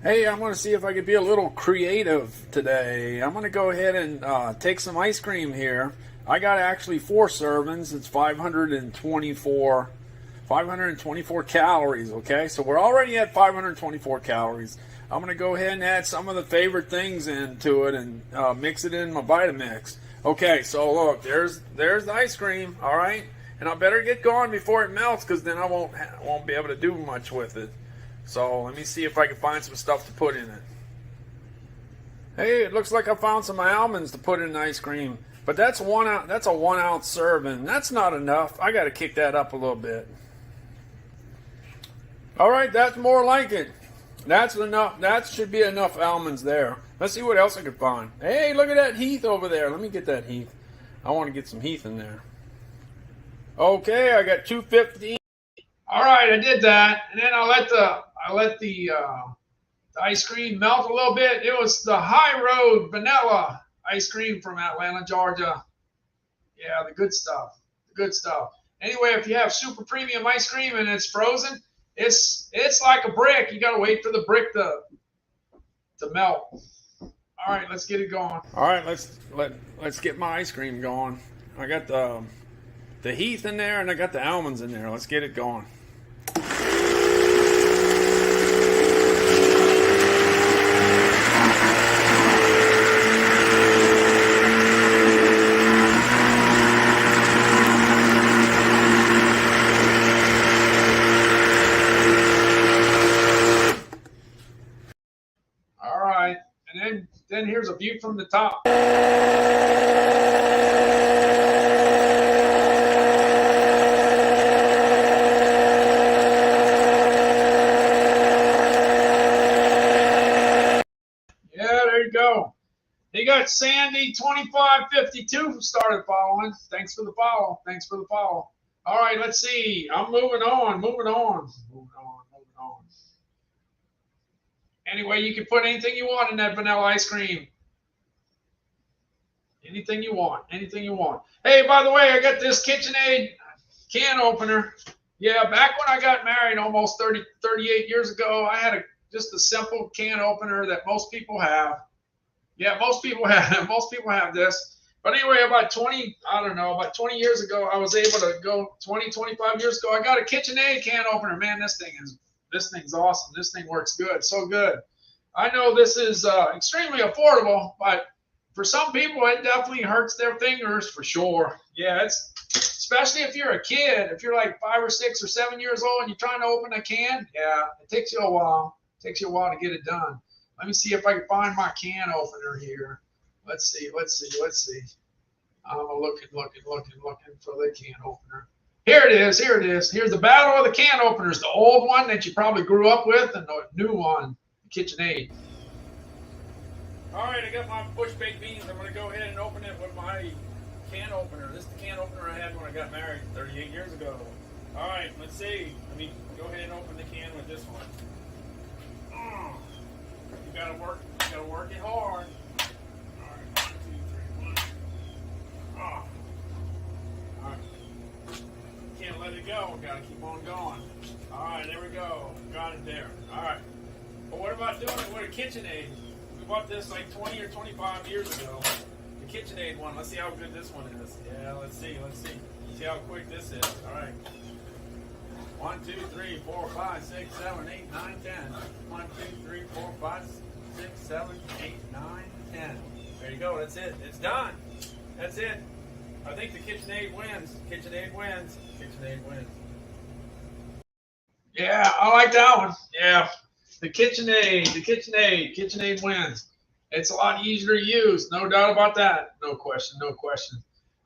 Hey, I'm going to see if I could be a little creative today. I'm going to go ahead and take some ice cream here. I got actually 4 servings. It's 524 calories, okay? So we're already at 524 calories. I'm going to go ahead and add some of the favorite things into it and mix it in my Vitamix. Okay, so look, there's the ice cream, all right? And I better get going before it melts because then I won't be able to do much with it. So let me see if I can find some stuff to put in it. Hey, it looks like I found some almonds to put in ice cream. But that's a 1 ounce serving. That's not enough. I got to kick that up a little bit. All right, that's more like it. That's enough. That should be enough almonds there. Let's see what else I can find. Hey, look at that Heath over there. Let me get that Heath. I want to get some Heath in there. Okay, I got 250. All right, I did that, and then I let the ice cream melt a little bit. It was the High Road vanilla ice cream from Atlanta, Georgia. Yeah, the good stuff. Anyway, if you have super premium ice cream and it's frozen, it's like a brick. You gotta wait for the brick to melt. All right, let's get it going. All right, let's get my ice cream going. I got the Heath in there and I got the almonds in there. Let's get it going. All right, and then here's a view from the top. Go. He got Sandy 2552 who started following. Thanks for the follow. All right, let's see. I'm moving on. Anyway, you can put anything you want in that vanilla ice cream. Anything you want. Hey, by the way, I got this KitchenAid can opener. Yeah, back when I got married almost 38 years ago, I had just a simple can opener that most people have. Yeah, most people have this. But anyway, about 20 years ago, I was able to go 25 years ago. I got a KitchenAid can opener. Man, this thing's awesome. This thing works good, so good. I know this is extremely affordable, but for some people, it definitely hurts their fingers for sure. Yeah, it's especially if you're a kid. If you're like 5 or 6 or 7 years old and you're trying to open a can, yeah, it takes you a while. It takes you a while to get it done. Let me see if I can find my can opener here. Let's see. I'm looking for the can opener. Here it is. Here's the battle of the can openers. The old one that you probably grew up with and the new one, the KitchenAid. All right, I got my bush baked beans. I'm going to go ahead and open it with my can opener. This is the can opener I had when I got married 38 years ago. All right, let's see. Let me go ahead and open the can with this one. You gotta work it hard. All right, 1, 2, 3, 1. All right. Can't let let it go. Gotta keep on going. All right, there we go. Got it there. All right. But what about doing it with a KitchenAid? We bought this like 20 or 25 years ago. The KitchenAid one. Let's see how good this one is. Yeah, let's see. See how quick this is. All right. 1, 2, 3, 4, 5, 6, 7, 8, 9, 10. 1, 2, 3, 4, 5, 6, 7, 8, 9, 10. There you go. That's it. It's done. That's it. I think the KitchenAid wins. KitchenAid wins. KitchenAid wins. Yeah, I like that one. Yeah, the KitchenAid wins. It's a lot easier to use, no doubt about that. No question.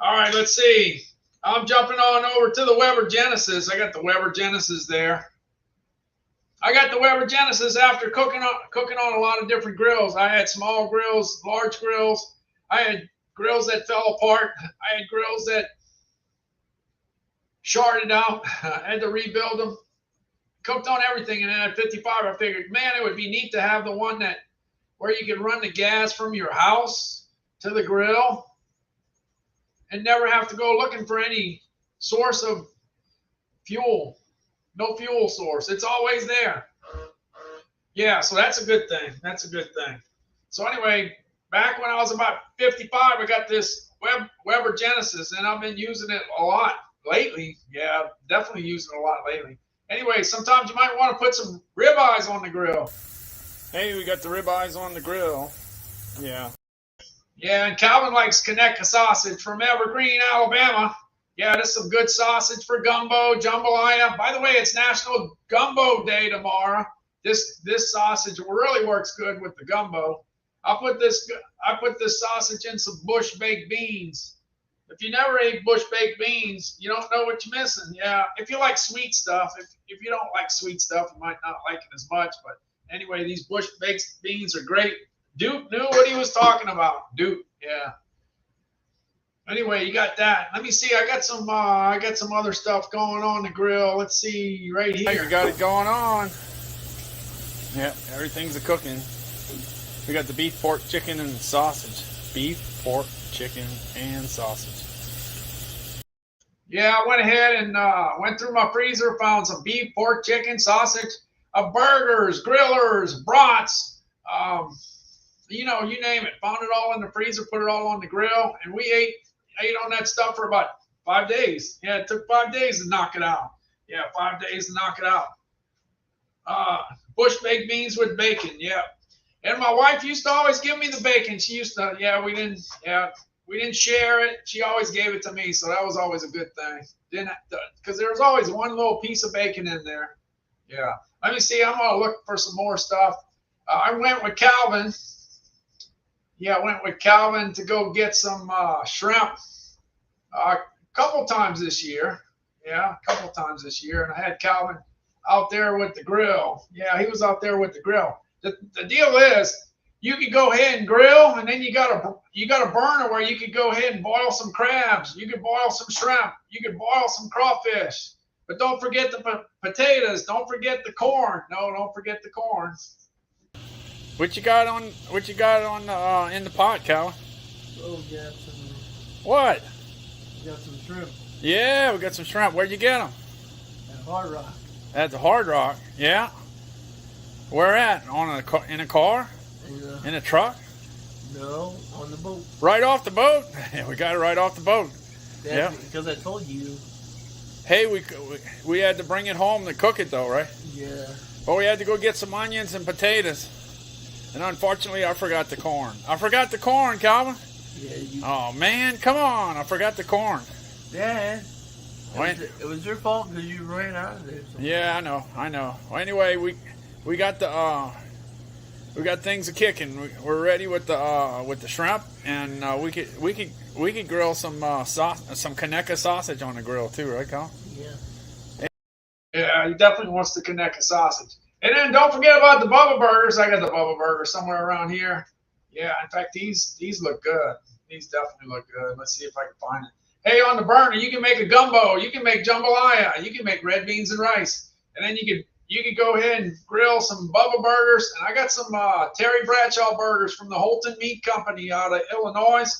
All right, let's see. I'm jumping on over to the Weber Genesis. I got the Weber Genesis there. I got the Weber Genesis after cooking on a lot of different grills. I had small grills, large grills. I had grills that fell apart. I had grills that shorted out. I had to rebuild them. Cooked on everything, and then at 55, I figured, man, it would be neat to have the one where you can run the gas from your house to the grill and never have to go looking for any source of fuel. No fuel source. It's always there. Yeah, so that's a good thing. So anyway, back when I was about 55, I got this Weber Genesis, and I've been using it a lot lately. Yeah, definitely using it a lot lately. Anyway, sometimes you might want to put some ribeyes on the grill. Hey, we got the ribeyes on the grill. Yeah. Yeah, and Calvin likes Conecuh sausage from Evergreen, Alabama. Yeah, this is some good sausage for gumbo, jambalaya. By the way, it's National Gumbo Day tomorrow. This sausage really works good with the gumbo. I put this sausage in some bush baked beans. If you never ate bush baked beans, you don't know what you're missing. Yeah, if you like sweet stuff, if you don't like sweet stuff, you might not like it as much. But anyway, these bush baked beans are great. Duke knew what he was talking about. Duke, yeah. Anyway, you got that. Let me see. I got some other stuff going on the grill. Let's see right here. You got it going on. Yeah, everything's a cooking. We got the beef, pork, chicken, and sausage. Beef, pork, chicken, and sausage. Yeah, I went ahead and went through my freezer, found some beef, pork, chicken, sausage, burgers, grillers, brats, you name it. Found it all in the freezer, put it all on the grill, and we ate on that stuff for about 5 days. Yeah, it took 5 days to knock it out. Yeah, 5 days to knock it out. Bush baked beans with bacon. Yeah. And my wife used to always give me the bacon. She used to, we didn't share it. She always gave it to me, so that was always a good thing. Because there was always one little piece of bacon in there. Yeah. Let me see. I'm gonna look for some more stuff. I went with Calvin. Yeah, I went with Calvin to go get some shrimp a couple times this year. Yeah, a couple times this year, and I had Calvin out there with the grill. Yeah, he was out there with the grill. The deal is, you could go ahead and grill, and then you got a burner where you could go ahead and boil some crabs. You could boil some shrimp. You could boil some crawfish. But don't forget the potatoes. Don't forget the corn. No, don't forget the corn. What you got on in the pot, Cal? Oh, we got some. What? We got some shrimp. Yeah, we got some shrimp. Where'd you get them? At Hard Rock. At the Hard Rock. Yeah. Where at? In a car? Yeah. In a truck? No, on the boat. Right off the boat? Yeah, we got it right off the boat. Yeah. Because I told you. Hey, we had to bring it home to cook it though, right? Yeah. But we had to go get some onions and potatoes. And unfortunately, I forgot the corn. I forgot the corn, Calvin. Yeah. Oh, man, come on. I forgot the corn. Dad. It was your fault because you ran out of there. Yeah, I know. Well, anyway, we got things a kicking. We're ready with the shrimp, and we could grill some Conecuh sausage on the grill too, right, Cal? Yeah. Yeah, he definitely wants the Conecuh sausage. And then don't forget about the Bubba Burgers. I got the Bubba Burgers somewhere around here. Yeah, in fact, these look good. These definitely look good. Let's see if I can find it. Hey, on the burner, you can make a gumbo. You can make jambalaya. You can make red beans and rice. And then you can go ahead and grill some Bubba Burgers. And I got some Terry Bradshaw burgers from the Holton Meat Company out of Illinois.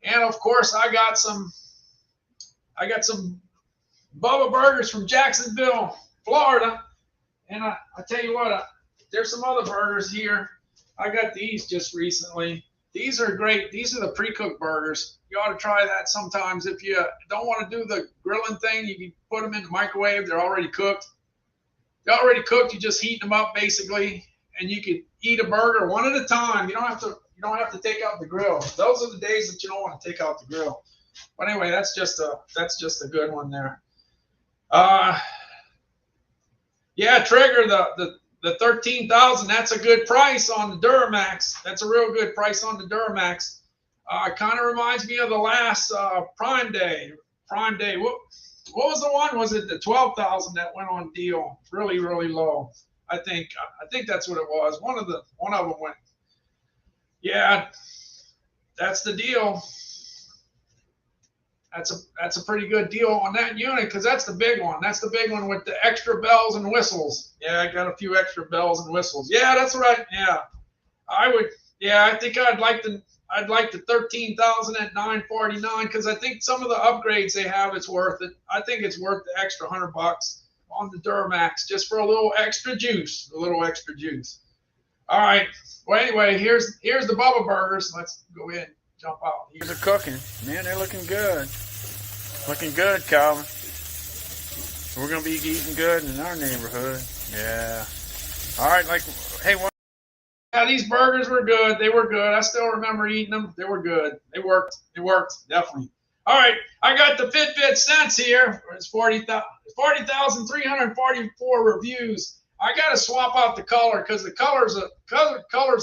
And of course, I got some Bubba Burgers from Jacksonville, Florida. And I tell you what, there's some other burgers here. I got these just recently. These are great. These are the pre-cooked burgers. You ought to try that sometimes. If you don't want to do the grilling thing, you can put them in the microwave. They're already cooked. They're already cooked. You just heat them up basically, and you can eat a burger one at a time. You don't have to take out the grill. Those are the days that you don't want to take out the grill. But anyway, that's just a good one there. Yeah, Trigger, the 13,000. That's a good price on the Duramax. That's a real good price on the Duramax. Kind of reminds me of the last Prime Day. Prime Day. What was the one? Was it the 12,000 that went on deal? Really, really low. I think that's what it was. One of them went. Yeah, that's the deal. That's a pretty good deal on that unit because that's the big one. That's the big one with the extra bells and whistles. Yeah, I got a few extra bells and whistles. Yeah, that's right. Yeah, I would. Yeah, I think I'd like the 13,000 at $949 because I think some of the upgrades they have, it's worth it. I think it's worth the extra $100 on the Duramax just for a little extra juice. A little extra juice. All right. Well, anyway, here's the Bubba Burgers. Let's go ahead and jump out. These are cooking. Man, they're looking good. Looking good, Calvin. We're going to be eating good in our neighborhood. Yeah. All right, hey, what? Yeah, these burgers were good. They were good. I still remember eating them. They were good. They worked. It worked, definitely. All right, I got the Fitbit Sense here. It's 40,344 reviews. I got to swap out the color because the color's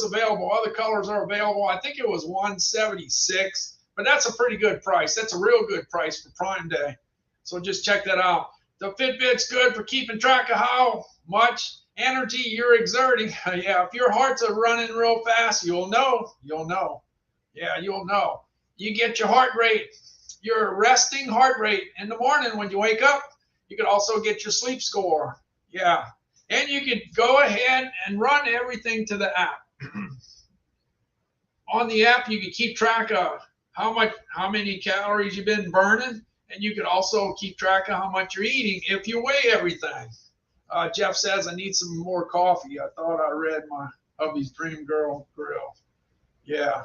available. Other colors are available. I think it was $176, but that's a pretty good price. That's a real good price for Prime Day. So just check that out. The Fitbit's good for keeping track of how much energy you're exerting. Yeah, if your heart's running real fast, you'll know. Yeah, you'll know. You get your heart rate, your resting heart rate in the morning when you wake up. You can also get your sleep score. Yeah. And you can go ahead and run everything to the app. On the app, you can keep track of how many calories you've been burning, and you can also keep track of how much you're eating if you weigh everything. Jeff says, I need some more coffee. I thought I read my hubby's Dream Girl Grill. Yeah.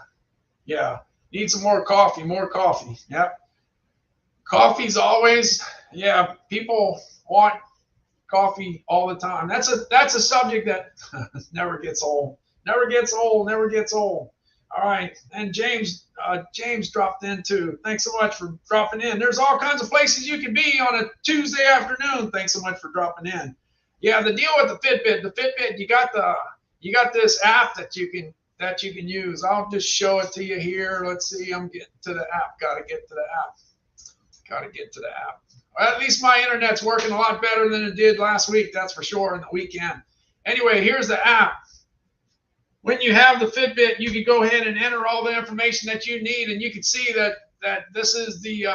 Need some more coffee, Yep. Coffee's always, people want coffee all the time. That's a subject that never gets old. All right, and James dropped in too. Thanks so much for dropping in. There's all kinds of places you can be on a Tuesday afternoon. Thanks so much for dropping in. Yeah, the deal with the Fitbit, you got this app that you can use. I'll just show it to you here. Let's see. I'm getting to the app. Got to get to the app. Well, at least my internet's working a lot better than it did last week. That's for sure. In the weekend. Anyway, here's the app. When you have the Fitbit, you can go ahead and enter all the information that you need, and you can see that this is the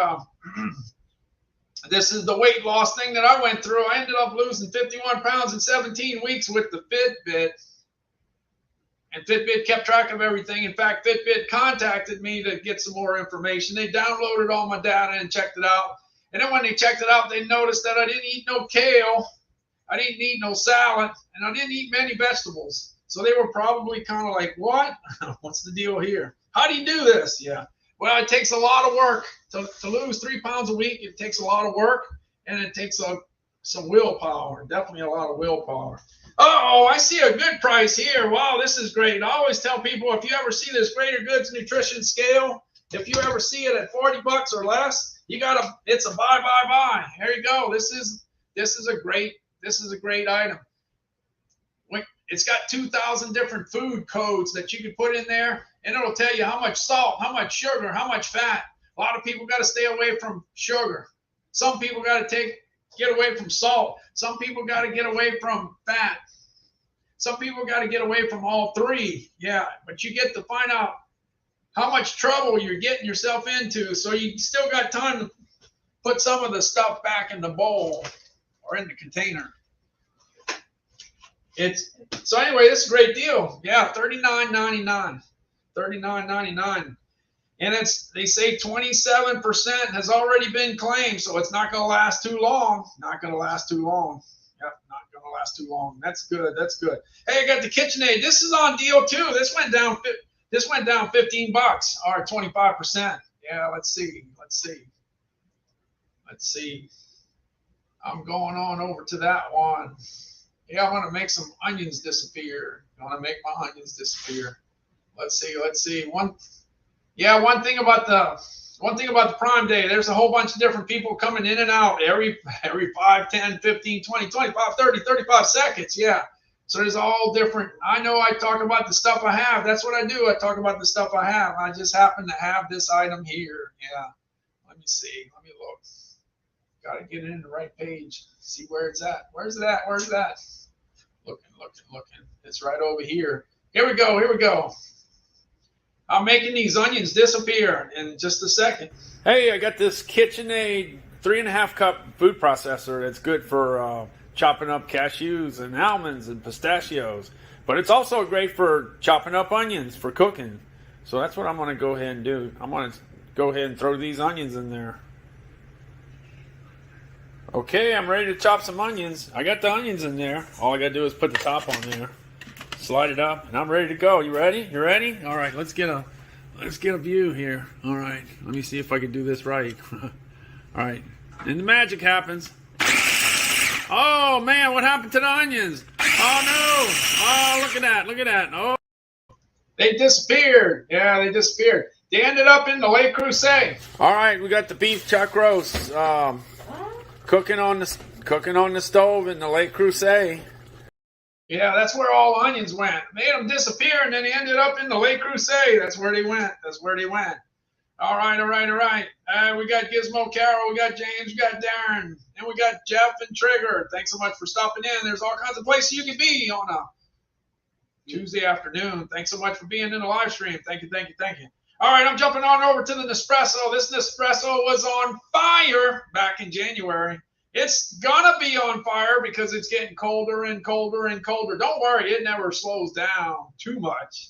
weight loss thing that I went through. I ended up losing 51 pounds in 17 weeks with the Fitbit. And Fitbit kept track of everything. In fact, Fitbit contacted me to get some more information. They downloaded all my data and checked it out. And then when they checked it out, they noticed that I didn't eat no kale, I didn't eat no salad, and I didn't eat many vegetables. So they were probably kind of like, what? What's the deal here? How do you do this? Yeah. Well, it takes a lot of work to lose 3 pounds a week. It takes a lot of work, and it takes some willpower, definitely a lot of willpower. Oh, I see a good price here. Wow, this is great. I always tell people, if you ever see this Greater Goods Nutrition Scale, if you ever see it at $40 or less, it's a buy. Here you go. This is a great item. It's got 2,000 different food codes that you can put in there, and it'll tell you how much salt, how much sugar, how much fat. A lot of people got to stay away from sugar. Some people got to get away from salt. Some people got to get away from fat. Some people got to get away from all three. Yeah, but you get to find out how much trouble you're getting yourself into, so you still got time to put some of the stuff back in the bowl or in the container. So anyway, this is a great deal. Yeah, $39.99. $39.99. And they say 27% has already been claimed, so it's not going to last too long. Not going to last too long. Yep, not going to last too long. That's good. That's good. Hey, I got the KitchenAid. This is on deal too. This went down $15. Or 25%. Yeah, let's see. I'm going on over to that one. Yeah, I want to make some onions disappear. I want to make my onions disappear. Let's see. One thing about the Prime Day, there's a whole bunch of different people coming in and out every 5, 10, 15, 20, 25, 30, 35 seconds. Yeah. So there's all different. I know I talk about the stuff I have. That's what I do. I talk about the stuff I have. I just happen to have this item here. Yeah. Let me see. Let me look. Got to get it in the right page. See where it's at. Where's it at? Looking. It's right over here. Here we go. I'm making these onions disappear in just a second. Hey, I got this KitchenAid 3.5 cup food processor that's good for chopping up cashews and almonds and pistachios. But it's also great for chopping up onions for cooking. So that's what I'm going to go ahead and do. I'm going to go ahead and throw these onions in there. Okay, I'm ready to chop some onions. I got the onions in there. All I got to do is put the top on there. Slide it up, and I'm ready to go. You ready? You ready? All right, let's get a view here. All right, let me see if I can do this right. All right, and the magic happens. Oh man, what happened to the onions? Oh no! Oh, look at that! Oh, they disappeared. Yeah, they disappeared. They ended up in the Le Creuset. All right, we got the beef chuck roast cooking on the stove in the Le Creuset. Yeah, that's where all onions went. Made them disappear, and then they ended up in the Le Creuset. That's where they went. All right. We got Gizmo Carol, we got James, we got Darren, and we got Jeff and Trigger. Thanks so much for stopping in. There's all kinds of places you can be on a Tuesday afternoon. Thanks so much for being in the live stream. Thank you. All right, I'm jumping on over to the Nespresso. This Nespresso was on fire back in January. It's gonna be on fire because it's getting colder and colder and colder. Don't worry, it never slows down too much.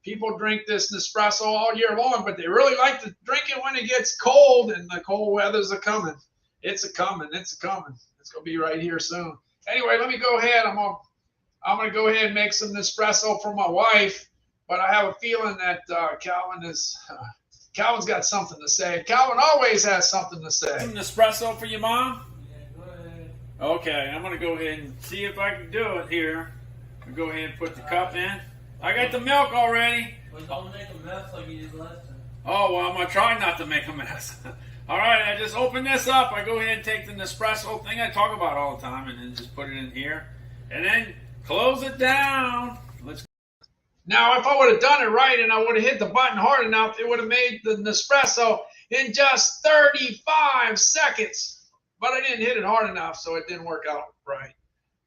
People drink this Nespresso all year long, but they really like to drink it when it gets cold, and the cold weather's a-coming. It's a-coming. It's gonna be right here soon. Anyway, let me go ahead. I'm gonna go ahead and make some Nespresso for my wife, but I have a feeling that Calvin's got something to say. Calvin always has something to say. Some Nespresso for your mom? Okay, I'm going to go ahead and see if I can do it here. I'll go ahead and put the cup in. I got the milk already. Well, don't make a mess like you did last time. Oh, well, I'm going to try not to make a mess. All right, I just open this up. I go ahead and take the Nespresso thing I talk about all the time and then just put it in here. And then close it down. Now, if I would have done it right and I would have hit the button hard enough, it would have made the Nespresso in just 35 seconds. But I didn't hit it hard enough, so it didn't work out right.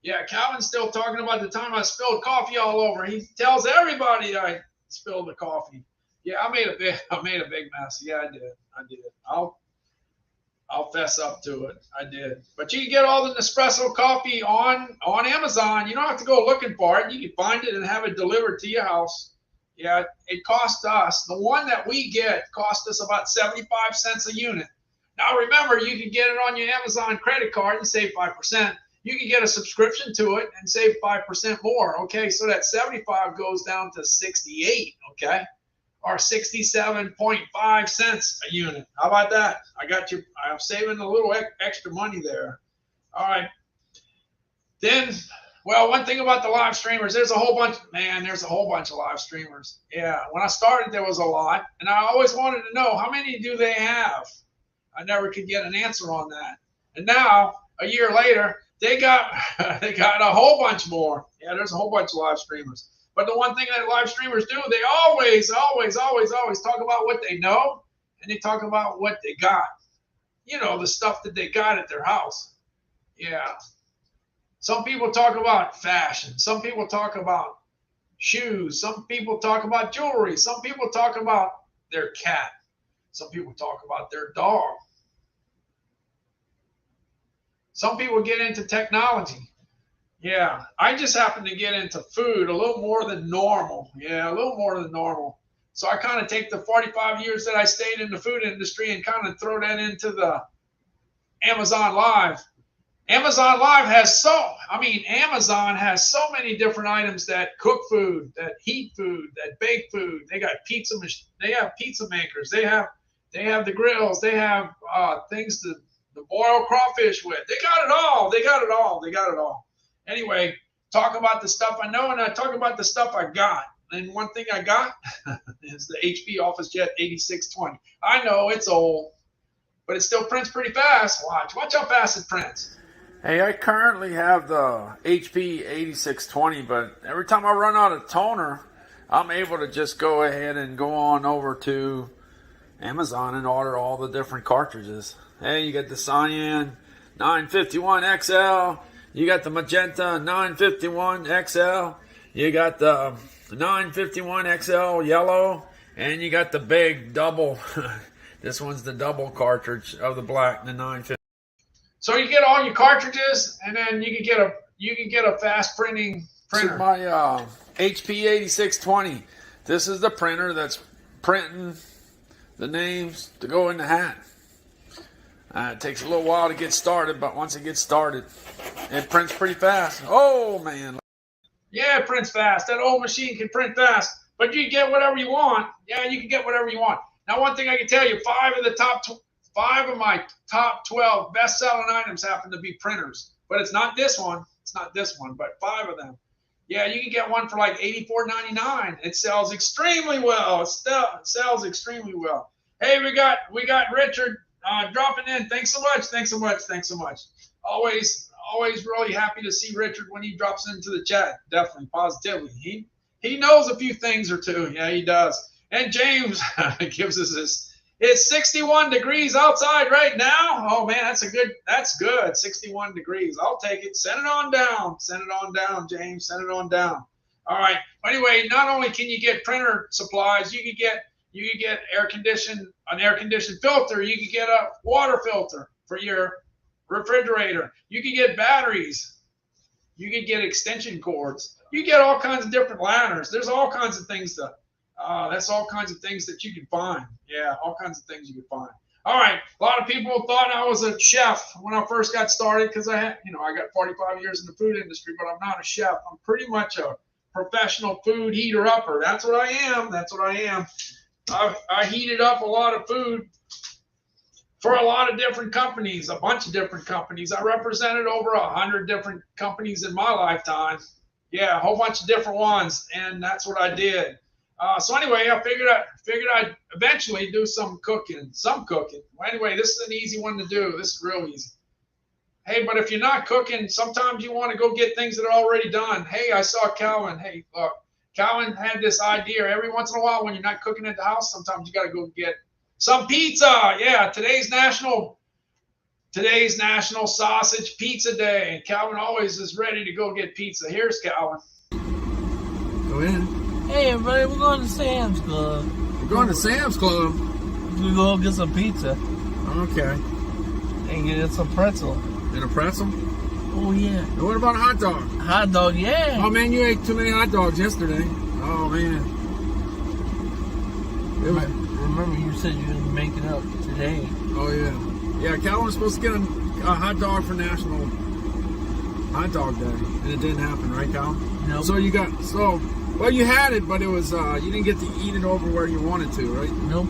Yeah, Calvin's still talking about the time I spilled coffee all over. He tells everybody I spilled the coffee. Yeah, I made a big mess. Yeah, I did. I'll fess up to it. I did. But you can get all the Nespresso coffee on Amazon. You don't have to go looking for it. You can find it and have it delivered to your house. Yeah, it cost us. The one that we get cost us about 75 cents a unit. Now, remember, you can get it on your Amazon credit card and save 5%. You can get a subscription to it and save 5% more, okay? So that 75 goes down to 68, okay? Or 67.5 cents a unit. How about that? I got you. I'm saving a little extra money there. All right. Then, well, one thing about the live streamers, there's a whole bunch of live streamers. Yeah, when I started, there was a lot, and I always wanted to know, how many do they have? I never could get an answer on that. And now, a year later, they got a whole bunch more. Yeah, there's a whole bunch of live streamers. But the one thing that live streamers do, they always talk about what they know, and they talk about what they got. You know, the stuff that they got at their house. Yeah. Some people talk about fashion. Some people talk about shoes. Some people talk about jewelry. Some people talk about their cat. Some people talk about their dog. Some people get into technology. Yeah, I just happen to get into food a little more than normal. Yeah, a little more than normal. So I kind of take the 45 years that I stayed in the food industry and kind of throw that into the Amazon Live. Amazon Live has Amazon has so many different items that cook food, that heat food, that bake food. They got they have pizza makers. They have the grills. They have things to boil crawfish with. They got it all. They got it all. They got it all. Anyway, talk about the stuff I know, and I talk about the stuff I got. And one thing I got is the HP OfficeJet 8620. I know it's old, but it still prints pretty fast. Watch how fast it prints. Hey, I currently have the HP 8620, but every time I run out of toner, I'm able to just go ahead and go on over to Amazon and order all the different cartridges. Hey, you got the Cyan 951 XL, you got the Magenta 951 XL, you got the 951 XL yellow, and you got the big double. This one's the double cartridge of the black, the 950. So you get all your cartridges, and then you can get a fast printing printer. This is my HP 8620. This is the printer that's printing the names to go in the hat. It takes a little while to get started, but once it gets started, it prints pretty fast. Oh man! Yeah, it prints fast. That old machine can print fast, but you can get whatever you want. Yeah, you can get whatever you want. Now, one thing I can tell you: five of my top 12 best-selling items happen to be printers, but it's not this one. It's not this one, but 5 of them. Yeah, you can get one for like $84.99. It sells extremely well. It sells extremely well. Hey, we got Richard dropping in. Thanks so much. Thanks so much. Thanks so much. Always really happy to see Richard when he drops into the chat. Definitely, positively. He knows a few things or two. Yeah, he does. And James gives us this. It's 61 degrees outside right now. Oh man, that's good. 61 degrees. I'll take it. Send it on down. Send it on down, James. Send it on down. All right. Anyway, not only can you get printer supplies, you can get an air conditioned filter. You can get a water filter for your refrigerator. You can get batteries. You can get extension cords. You get all kinds of different ladders. There's all kinds of things that's all kinds of things that you can find. Yeah, all kinds of things you can find. All right, a lot of people thought I was a chef when I first got started because I got 45 years in the food industry, but I'm not a chef. I'm pretty much a professional food heater-upper. That's what I am. That's what I am. I heated up a lot of food for a lot of different companies, a bunch of different companies. I represented over 100 different companies in my lifetime. Yeah, a whole bunch of different ones, and that's what I did. So anyway, I figured I'd eventually do some cooking. Well, anyway, this is an easy one to do. This is real easy. Hey, but if you're not cooking, sometimes you want to go get things that are already done. Hey, I saw Calvin. Hey, look, Calvin had this idea. Every once in a while, when you're not cooking at the house, sometimes you got to go get some pizza. Yeah, today's National Sausage Pizza Day. And Calvin always is ready to go get pizza. Here's Calvin. Go in. Hey everybody, we're going to Sam's Club. We're going to Sam's Club? We're going to get some pizza. Okay. And get some pretzel. And a pretzel? Oh yeah. And what about a hot dog? Hot dog, yeah. Oh man, you ate too many hot dogs yesterday. Oh man. Remember you said you would make it up today. Oh yeah. Yeah, Calvin was supposed to get a hot dog for National Hot Dog Day. And it didn't happen, right Calvin? No. Nope. Well, you had it, but it was you didn't get to eat it over where you wanted to, right? Nope.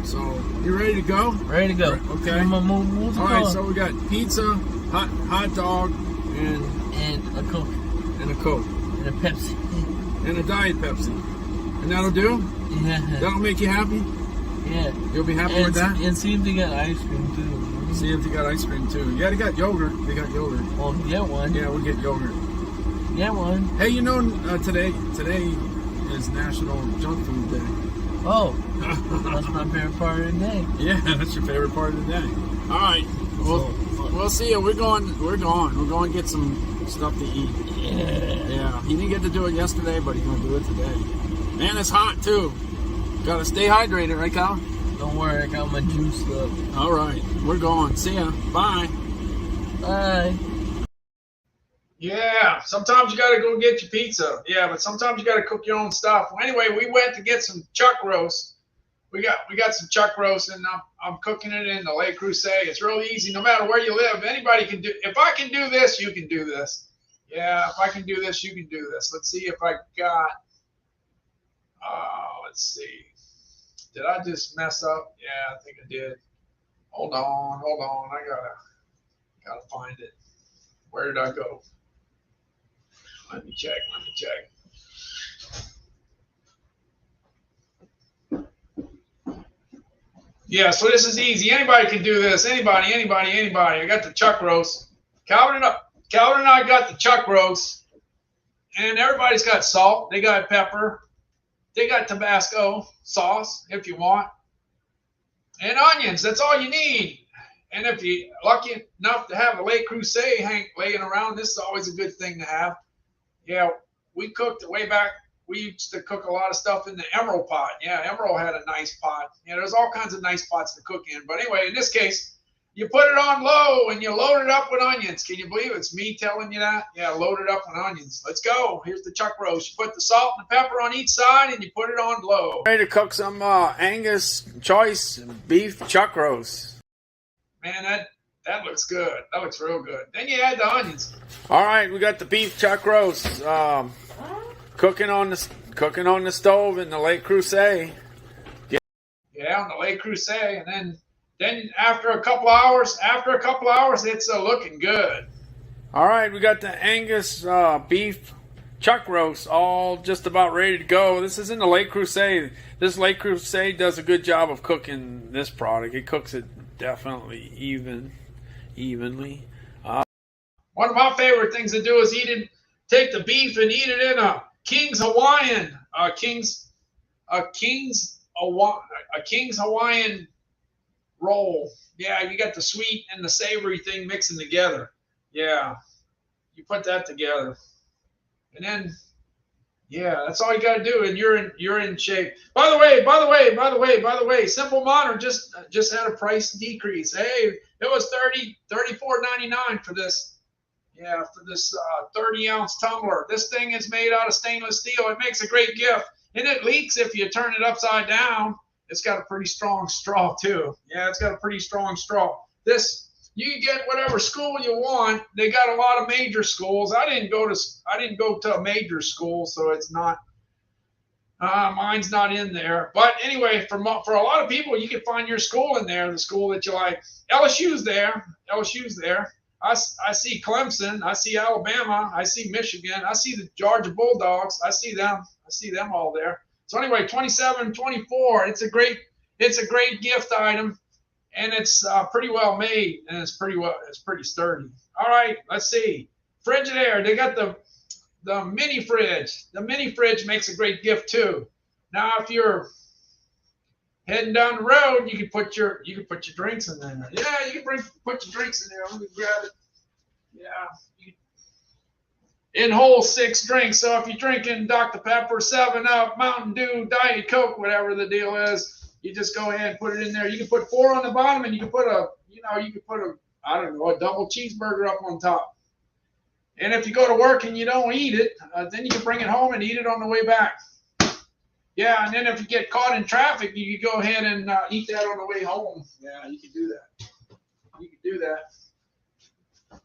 So, you ready to go? Ready to go. Okay. All right, so we got pizza, hot dog, and a Coke. And a Coke. And a Pepsi. And a Diet Pepsi. And that'll do? Yeah. That'll make you happy? Yeah. You'll be happy with that? And see if they got ice cream, too. See if they got ice cream, too. Yeah, they got yogurt. Well, get one. Yeah, we'll get yogurt. Get one. Hey, today is National Junk Food Day. Oh, that's my favorite part of the day. Yeah, that's your favorite part of the day. All right, we'll see you. We're going to get some stuff to eat. Yeah. He didn't get to do it yesterday, but he's going to do it today. Man, it's hot too. Got to stay hydrated, right, Kyle? Don't worry, I got my juice up. All right, we're going. See ya. Bye. Bye. Yeah, sometimes you got to go get your pizza. Yeah, but sometimes you got to cook your own stuff. Well, anyway, we went to get some chuck roast. We got some chuck roast, and I'm cooking it in the Le Creuset. It's real easy, no matter where you live. Anybody can do. If I can do this, you can do this. Yeah, if I can do this, you can do this. Let's see if I got. Let's see. Did I just mess up? Yeah, I think I did. Hold on. I gotta find it. Where did I go? Let me check. Yeah, so this is easy. Anybody can do this. Anybody. I got the chuck roast. Calvin and I got the chuck roast. And everybody's got salt. They got pepper. They got Tabasco sauce if you want. And onions. That's all you need. And if you're lucky enough to have a Le Creuset laying around, this is always a good thing to have. Yeah, we cooked it way back. We used to cook a lot of stuff in the Emerald pot. Yeah, Emerald had a nice pot. Yeah, there's all kinds of nice pots to cook in. But anyway, in this case, you put it on low and you load it up with onions. Can you believe it's me telling you that? Yeah, load it up with onions. Let's go. Here's the chuck roast. You put the salt and the pepper on each side and you put it on low. Ready to cook some Angus choice beef chuck roast. Man, that looks good. That looks real good. Then you add the onions. All right, we got the beef chuck roast. Cooking on the stove in the Le Creuset. Yeah, on the Le Creuset, and then after a couple hours, it's looking good. All right, we got the Angus beef chuck roast all just about ready to go. This is in the Le Creuset. This Le Creuset does a good job of cooking this product. It cooks it definitely evenly. One of my favorite things to do is take the beef and eat it in a King's Hawaiian, King's Hawaiian roll. Yeah, you got the sweet and the savory thing mixing together. Yeah, you put that together, and then yeah, that's all you got to do, and you're in shape. By the way, Simple Modern just had a price decrease. Hey, it was $34.99 for this. Yeah, for this 30-ounce tumbler. This thing is made out of stainless steel. It makes a great gift. And it leaks if you turn it upside down. It's got a pretty strong straw, too. Yeah, it's got a pretty strong straw. This, you can get whatever school you want. They got a lot of major schools. I didn't go to a major school, so it's not, mine's not in there. But anyway, for a lot of people, you can find your school in there, the school that you like. LSU's there. I see Clemson. I see Alabama. I see Michigan. I see the Georgia Bulldogs. I see them all there. So anyway, 27.24. It's a great gift item, and it's pretty well made, and it's pretty sturdy. All right, let's see. Frigidaire. They got the mini fridge. The mini fridge makes a great gift too. Now, if you're heading down the road, you can put your drinks in there. Yeah, you can put your drinks in there. Let me grab it. Yeah. In whole 6 drinks. So if you're drinking Dr. Pepper, 7-Up, Mountain Dew, Diet Coke, whatever the deal is, you just go ahead and put it in there. You can put 4 on the bottom, and you can put a double cheeseburger up on top. And if you go to work and you don't eat it, then you can bring it home and eat it on the way back. Yeah, and then if you get caught in traffic, you can go ahead and eat that on the way home. Yeah, you can do that.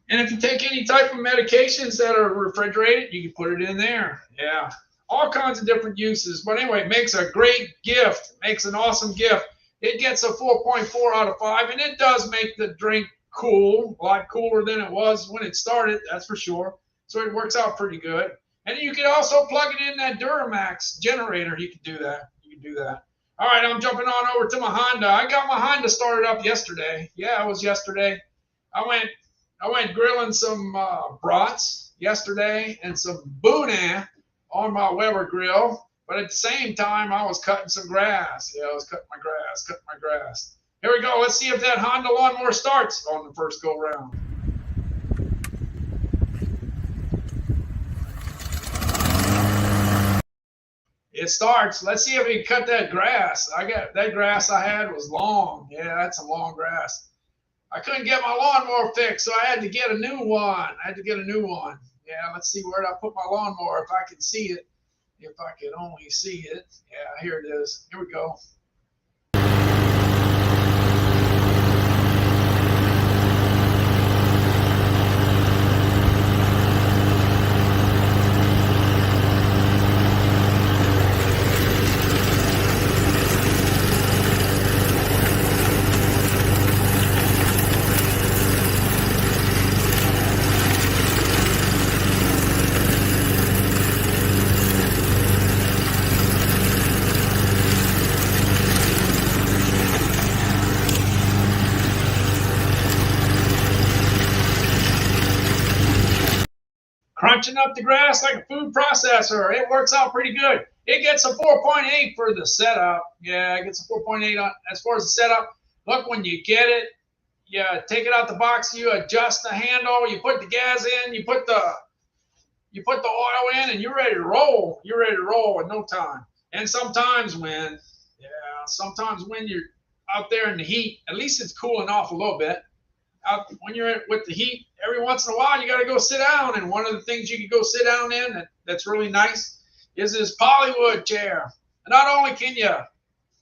And if you take any type of medications that are refrigerated, you can put it in there. Yeah, all kinds of different uses. But anyway, it makes a great gift. Makes an awesome gift. It gets a 4.4 out of 5, and it does make the drink cool, a lot cooler than it was when it started, that's for sure. So it works out pretty good. And you can also plug it in that Duramax generator. You can do that. All right, I'm jumping on over to my Honda. I got my Honda started up yesterday. Yeah, it was yesterday. I went grilling some brats yesterday and some boudin on my Weber grill. But at the same time, I was cutting some grass. Yeah, I was cutting my grass. Here we go. Let's see if that Honda lawnmower starts on the first go round. It starts. Let's see if we can cut that grass. That grass I had was long. Yeah, that's some long grass. I couldn't get my lawnmower fixed, so I had to get a new one. Yeah, let's see where I put my lawnmower if I can see it. If I could only see it. Yeah, here it is. Here we go. Crunching up the grass like a food processor. It works out pretty good. It gets a 4.8 for the setup. Yeah, it gets a 4.8 on as far as the setup. Look, when you get it, yeah, take it out the box, you adjust the handle, you put the gas in, you put the oil in, and you're ready to roll. You're ready to roll in no time. And sometimes when you're out there in the heat, at least it's cooling off a little bit. When you're with the heat, every once in a while you got to go sit down, and one of the things you can go sit down in that's really nice is this polywood chair. And not only can you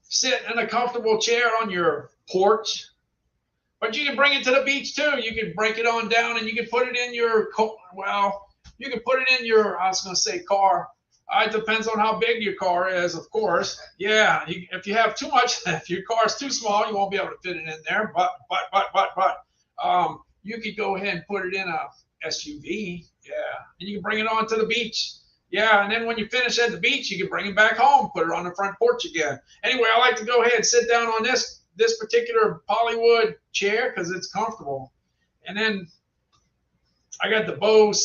sit in a comfortable chair on your porch, but you can bring it to the beach too. You can break it on down, and you can put it in your you can put it in your, I was going to say car. It depends on how big your car is, of course. Yeah, if you have too much, if your car is too small, you won't be able to fit it in there. But you could go ahead and put it in a SUV. Yeah, and you can bring it onto the beach. Yeah, and then when you finish at the beach, you can bring it back home, put it on the front porch again. Anyway, I like to go ahead and sit down on this particular polywood chair because it's comfortable. And then I got the Bose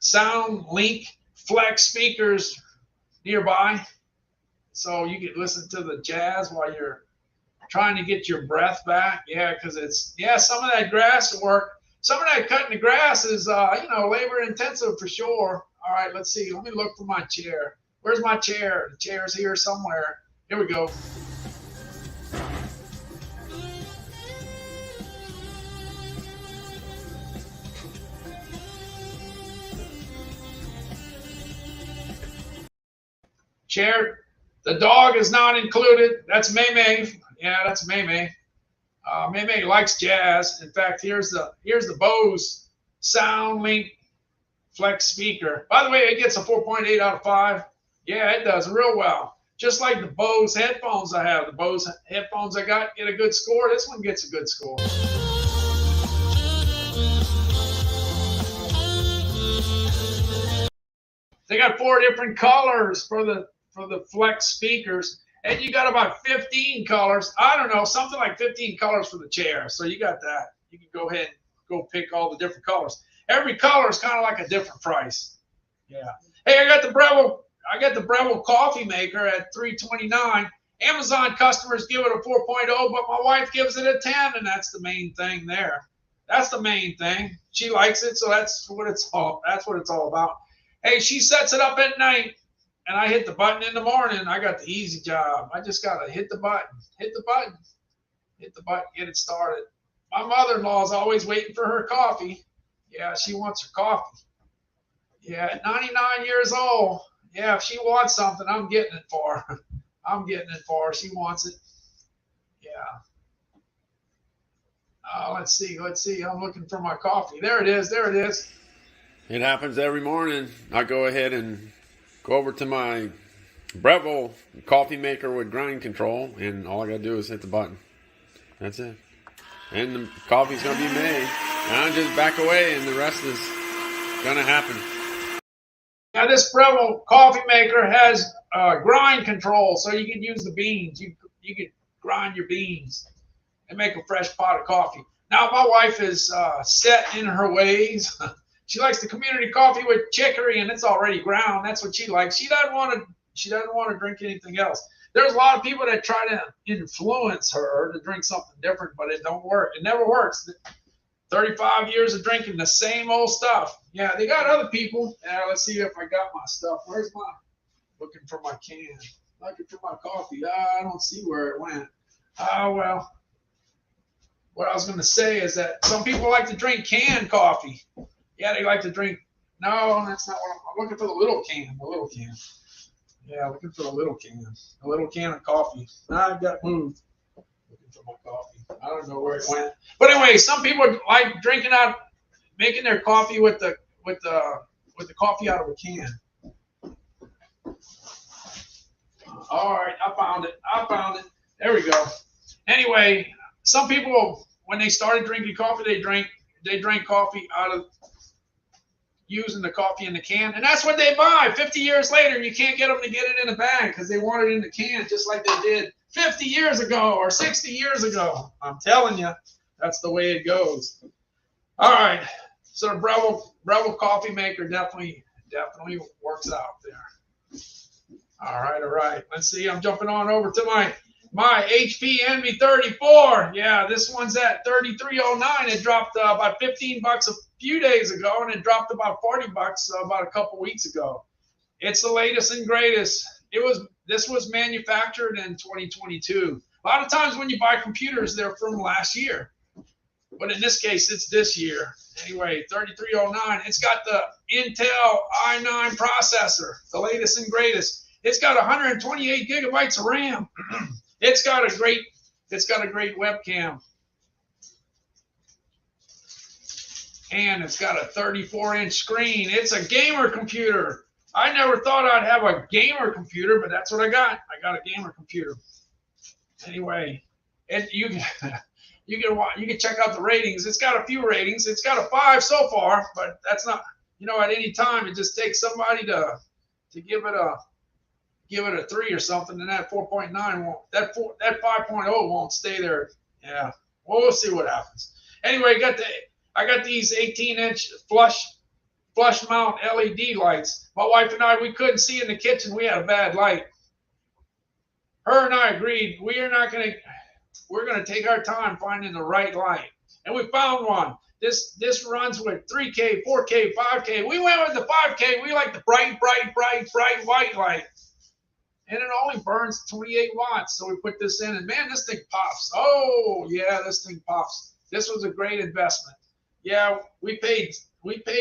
SoundLink Flex speakers nearby, so you can listen to the jazz while you're trying to get your breath back. Yeah, because some of that grass work, some of that cutting the grass is labor intensive for sure. All right, let's see. Let me look for my chair. Where's my chair? The chair's here somewhere. Here we go. Chair. The dog is not included. That's May. Yeah, that's May. May likes jazz. In fact, here's the Bose SoundLink Flex speaker. By the way, it gets a 4.8 out of 5. Yeah, it does real well. Just like the Bose headphones I have. The Bose headphones I got get a good score. This one gets a good score. They got 4 different colors for the Flex speakers, and you got about 15 colors. I don't know, something like 15 colors for the chair. So you got that. You can go ahead and go pick all the different colors. Every color is kind of like a different price. Yeah. Hey, I got the Breville coffee maker at $329. Amazon customers give it a 4.0, but my wife gives it a 10, and that's the main thing there. That's the main thing. She likes it, so that's what it's all about. Hey, she sets it up at night, and I hit the button in the morning. I got the easy job. I just got to hit the button, get it started. My mother-in-law is always waiting for her coffee. Yeah, she wants her coffee. Yeah, at 99 years old. Yeah, if she wants something, I'm getting it for her. She wants it. Yeah. Let's see. I'm looking for my coffee. There it is. It happens every morning. I go ahead and go over to my Breville coffee maker with grind control, and all I got to do is hit the button. That's it. And the coffee's going to be made. And I just back away, and the rest is going to happen. Now, this Breville coffee maker has grind control, so you can use the beans. You can grind your beans and make a fresh pot of coffee. Now, my wife is set in her ways. She likes the community coffee with chicory, and it's already ground. That's what she likes. She doesn't want to drink anything else. There's a lot of people that try to influence her to drink something different, but it don't work. It never works. 35 years of drinking the same old stuff. Yeah, they got other people. Yeah, let's see if I got my stuff. Looking for my can. Looking for my coffee. I don't see where it went. Well, what I was going to say is that some people like to drink canned coffee. Yeah, they like to drink No, that's not what I'm looking for. The little can. The little can. Yeah, looking for the little can. A little can of coffee. I got moved. Looking for my coffee. I don't know where it went. But anyway, some people like drinking out, making their coffee with the coffee out of a can. All right, I found it. There we go. Anyway, some people, when they started drinking coffee, they drank coffee out of using the coffee in the can, and that's what they buy 50 years later, and you can't get them to get it in a bag because they want it in the can just like they did 50 years ago or 60 years ago. I'm telling you, that's the way it goes. All right, so the Breville coffee maker definitely works out there. All right. Let's see. I'm jumping on over to my HP Envy 34. Yeah, this one's at 3309. It dropped about $15 a few days ago, and it dropped about $40 about a couple weeks ago. It's the latest and greatest. This was manufactured in 2022. A lot of times when you buy computers, they're from last year, but in this case, it's this year. Anyway, 3309. It's got the Intel i9 processor, the latest and greatest. It's got 128 gigabytes of RAM. It's got a great webcam. And it's got a 34-inch screen. It's a gamer computer. I never thought I'd have a gamer computer, but that's what I got. I got a gamer computer. Anyway, you can check out the ratings. It's got a few ratings. It's got a 5 so far, but that's not, at any time it just takes somebody to give it a 3 or something, and that 4.9 won't, that 5.0 won't stay there. Yeah, well, we'll see what happens. Anyway, I got these 18-inch flush mount LED lights. My wife and I, we couldn't see in the kitchen. We had a bad light. Her and I agreed we're gonna take our time finding the right light, and we found one. This runs with 3K, 4K, 5K. We went with the 5K. We like the bright white light. And it only burns 28 watts. So we put this in, and man, this thing pops. Oh yeah, this thing pops. This was a great investment. Yeah, we paid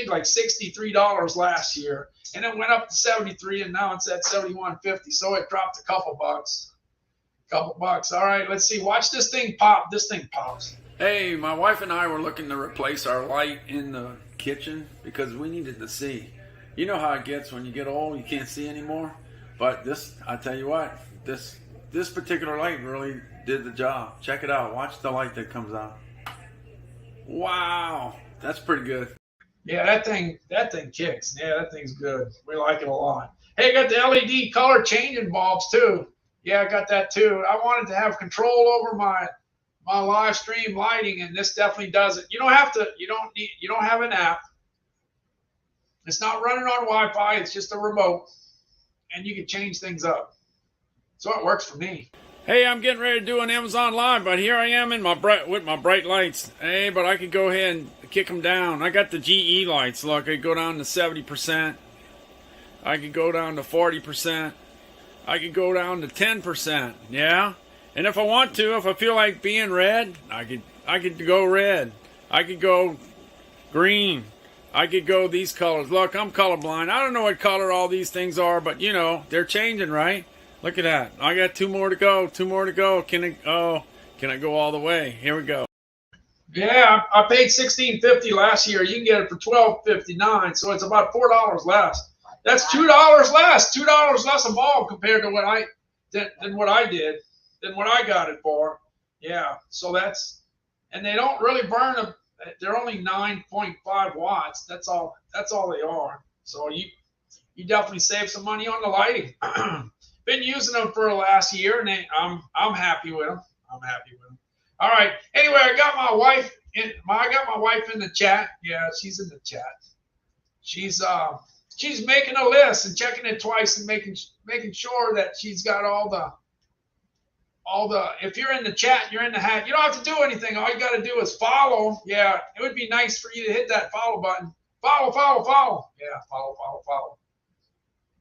like $63 last year, and it went up to 73, and now it's at 71.50. So it dropped a couple bucks. All right, let's see. Watch this thing pop. This thing pops. Hey, my wife and I were looking to replace our light in the kitchen because we needed to see. You know how it gets when you get old, you can't see anymore. But this, I tell you what, this particular light really did the job. Check it out. Watch the light that comes out. Wow, that's pretty good. Yeah, that thing kicks. Yeah, that thing's good. We like it a lot. Hey, I got the LED color changing bulbs too. Yeah, I got that too. I wanted to have control over my live stream lighting, and this definitely does it. You don't have an app. It's not running on Wi-Fi. It's just a remote, and you can change things up. So it works for me. Hey, I'm getting ready to do an Amazon Live, but here I am with my bright lights. Hey, but I could go ahead and kick them down. I got the GE lights. Look, I could go down to 70%. I could go down to 40%. I could go down to 10%. Yeah? And if I want to, if I feel like being red, I could go red. I could go green. I could go these colors. Look, I'm colorblind. I don't know what color all these things are, but they're changing, right? Look at that. I got 2 more to go. 2 more to go. Can I go all the way? Here we go. Yeah, I paid $16.50 last year. You can get it for $12.59, so it's about $4 less. That's $2 less. $2 less a bulb compared to what I got it for. Yeah, so and they don't really burn them. They're only 9.5 watts. That's all they are. So you definitely save some money on the lighting. Been using them for the last year, and I'm happy with them. All right. Anyway, I got my wife in the chat. Yeah, she's in the chat. She's making a list and checking it twice and making sure that she's got all the. If you're in the chat, you're in the hat. You don't have to do anything. All you got to do is follow. Yeah, it would be nice for you to hit that follow button. Follow. Yeah, follow.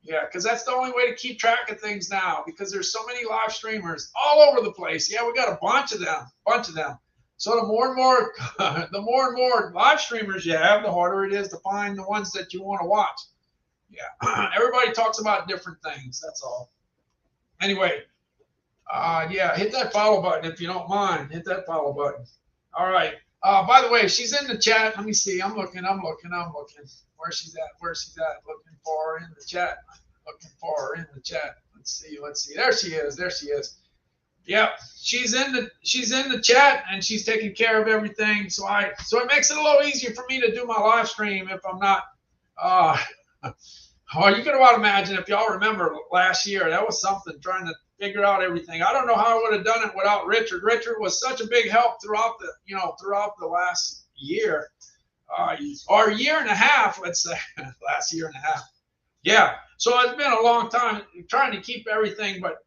Yeah, because that's the only way to keep track of things now, because there's so many live streamers all over the place. Yeah, we got a bunch of them. So the more and more, the more and more live streamers you have, the harder it is to find the ones that you want to watch. Yeah, everybody talks about different things. That's all. Anyway, yeah, hit that follow button if you don't mind. Hit that follow button. All right. By the way, she's in the chat. Let me see. I'm looking. Where she's at? Looking for her in the chat. Let's see. There she is. Yep, she's in the chat and she's taking care of everything. So it makes it a little easier for me to do my live stream if I'm not. Well, you can about imagine if y'all remember last year, that was something trying to figure out everything. I don't know how I would have done it without Richard. Richard was such a big help throughout the last year, or year and a half, let's say, last year and a half. Yeah, so it's been a long time trying to keep everything, but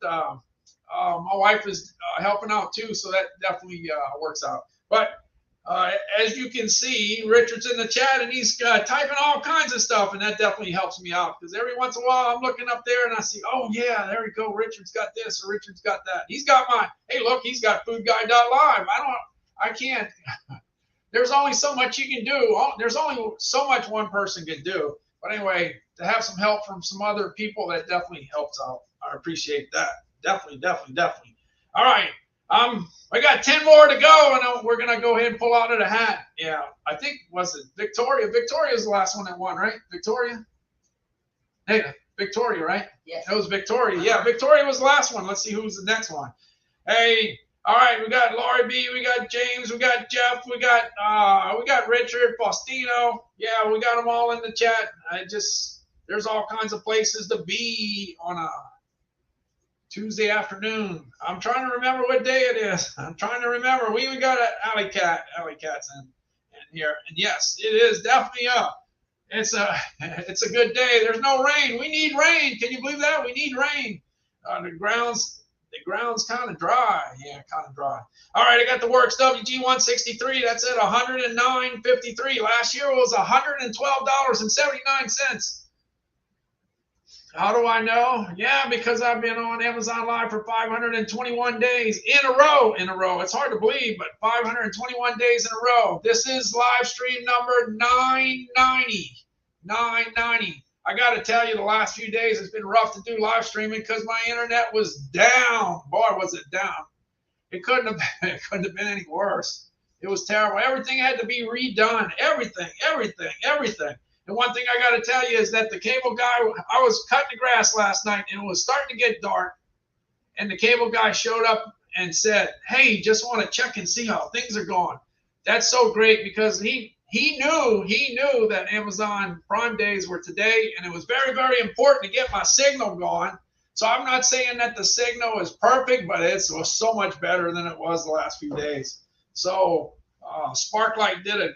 my wife is helping out too, so that definitely works out. But as you can see, Richard's in the chat and he's typing all kinds of stuff, and that definitely helps me out because every once in a while I'm looking up there and I see, oh yeah, there we go, Richard's got this or Richard's got that. He's got hey look, he's got foodguy.live. I can't. There's only so much you can do. There's only so much one person can do. But anyway, to have some help from some other people, that definitely helps out. I appreciate that. Definitely. All right. I got 10 more to go, and we're gonna go ahead and pull out of the hat. Yeah, I think was it Victoria? Victoria's the last one that won, right? Victoria. Hey, Victoria, right? Yes. It was Victoria. Yeah, Victoria was the last one. Let's see who's the next one. Hey, all right, we got Laurie B, we got James, we got Jeff, we got Richard, Faustino. Yeah, we got them all in the chat. There's all kinds of places to be on a Tuesday afternoon. I'm trying to remember what day it is. We even got Alley Cat's in here. And yes, it is definitely up. It's a good day. There's no rain. We need rain. Can you believe that? We need rain. The ground's kind of dry. Yeah, kind of dry. All right, I got the works. WG163. That's at $109.53. Last year it was $112.79. How do I know? Yeah, because I've been on Amazon Live for 521 days in a row. It's hard to believe, but 521 days in a row. This is live stream number 990. 990. I got to tell you, the last few days it's been rough to do live streaming because my internet was down. Boy, was it down. It couldn't have been any worse. It was terrible. Everything had to be redone. Everything. And one thing I got to tell you is that the cable guy, I was cutting the grass last night and it was starting to get dark. And the cable guy showed up and said, hey, just want to check and see how things are going. That's so great because he knew that Amazon Prime days were today. And it was very, very important to get my signal going. So I'm not saying that the signal is perfect, but it was so much better than it was the last few days. So Sparklight did a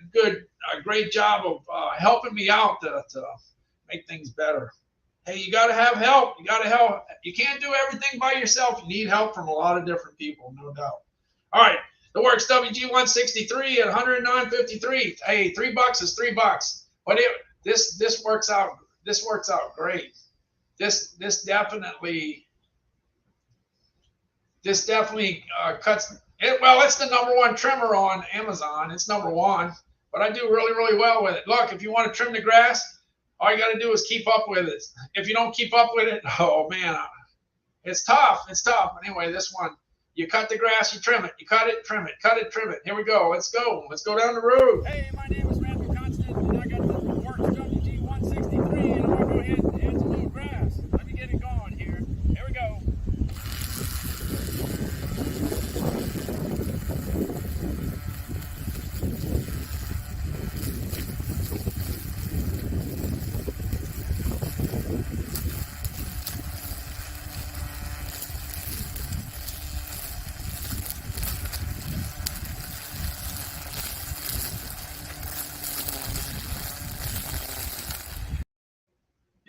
great job of helping me out to make things better. Hey, you got to have help. You can't do everything by yourself. You need help from a lot of different people, no doubt. All right, the works WG163 at $109.53. Hey, $3 is $3. But this works out. This works out great. This definitely cuts. Well, it's the #1 trimmer on Amazon. It's #1, but I do really, really well with it. Look, if you want to trim the grass, all you got to do is keep up with it. If you don't keep up with it, oh man, it's tough. But anyway, this one, you cut the grass, you trim it. You cut it, trim it. Cut it, trim it. Here we go. Let's go. Let's go down the road. Hey, my name is Randall Constant, and I got the works WG163, and I'm going to go ahead and add some little grass. Let me get it going here. Here we go.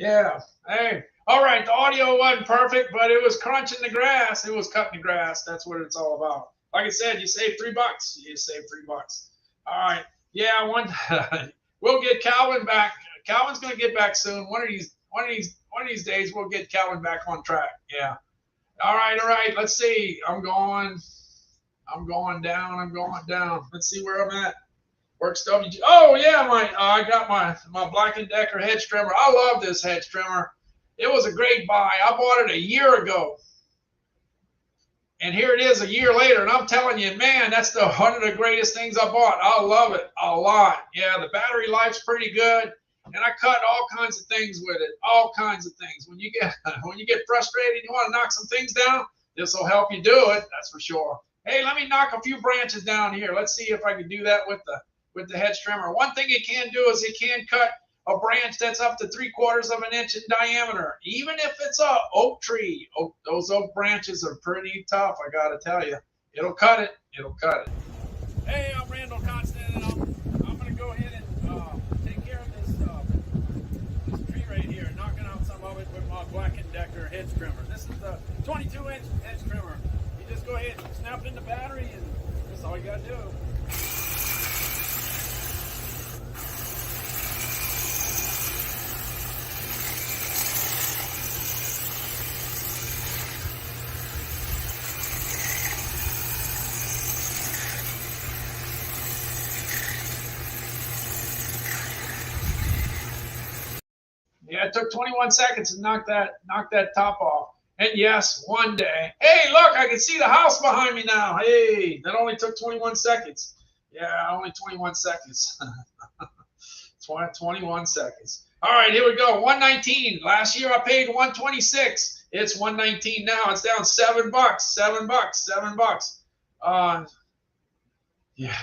Yeah. Hey. All right. The audio wasn't perfect, but it was crunching the grass. It was cutting the grass. That's what it's all about. Like I said, you save $3. You save $3. All right. Yeah. We'll get Calvin back. Calvin's going to get back soon. One of these days, we'll get Calvin back on track. Yeah. All right. Let's see. I'm going. I'm going down. I'm going down. Let's see where I'm at. Works WG. Oh yeah, I got my Black & Decker hedge trimmer. I love this hedge trimmer. It was a great buy. I bought it a year ago. And here it is a year later, and I'm telling you, man, that's one of the greatest things I bought. I love it a lot. Yeah, the battery life's pretty good, and I cut all kinds of things with it. All kinds of things. When you get frustrated and you want to knock some things down, this will help you do it. That's for sure. Hey, let me knock a few branches down here. Let's see if I can do that with the hedge trimmer. One thing it can do is it can cut a branch that's up to 3/4 of an inch in diameter, even if it's a oak tree. Those oak branches are pretty tough, I gotta tell you. It'll cut it. It'll cut it. Hey, I'm Randall Constant, and I'm gonna go ahead and take care of this tree right here, knocking out some of it with my Black & Decker hedge trimmer. This is the 22-inch hedge trimmer. You just go ahead and snap in the battery, and that's all you gotta do. Yeah, it took 21 seconds to knock that top off. And yes, one day. Hey, look, I can see the house behind me now. Hey, that only took 21 seconds. Yeah, only 21 seconds. 21 seconds. All right, here we go. 119. Last year I paid 126. It's 119 now. It's down $7. $7. Yeah.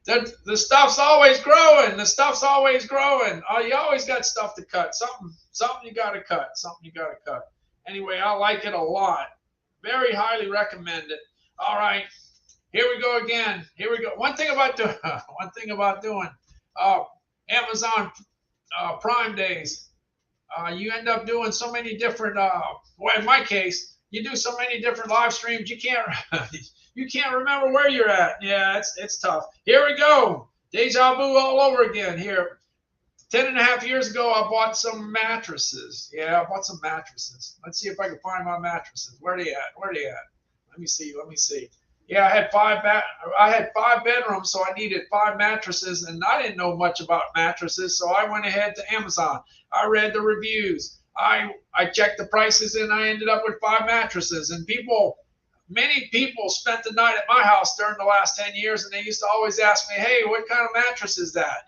The stuff's always growing. The stuff's always growing. Oh, you always got stuff to cut. Something you got to cut. Something you got to cut. Anyway, I like it a lot. Very highly recommend it. All right, here we go again. Here we go. One thing about doing Amazon Prime days, you end up doing so many different. Well, in my case, you do so many different live streams. You can't remember where you're at. Yeah, it's tough. Here we go. Deja vu all over again here. 10.5 years ago, I bought some mattresses. Yeah, I bought some mattresses. Let's see if I can find my mattresses. Where are they at? Let me see. Yeah, I had five bedrooms, so I needed 5 mattresses, and I didn't know much about mattresses, so I went ahead to Amazon. I read the reviews. I checked the prices, and I ended up with 5 mattresses. And many people spent the night at my house during the last 10 years, and they used to always ask me, hey, what kind of mattress is that?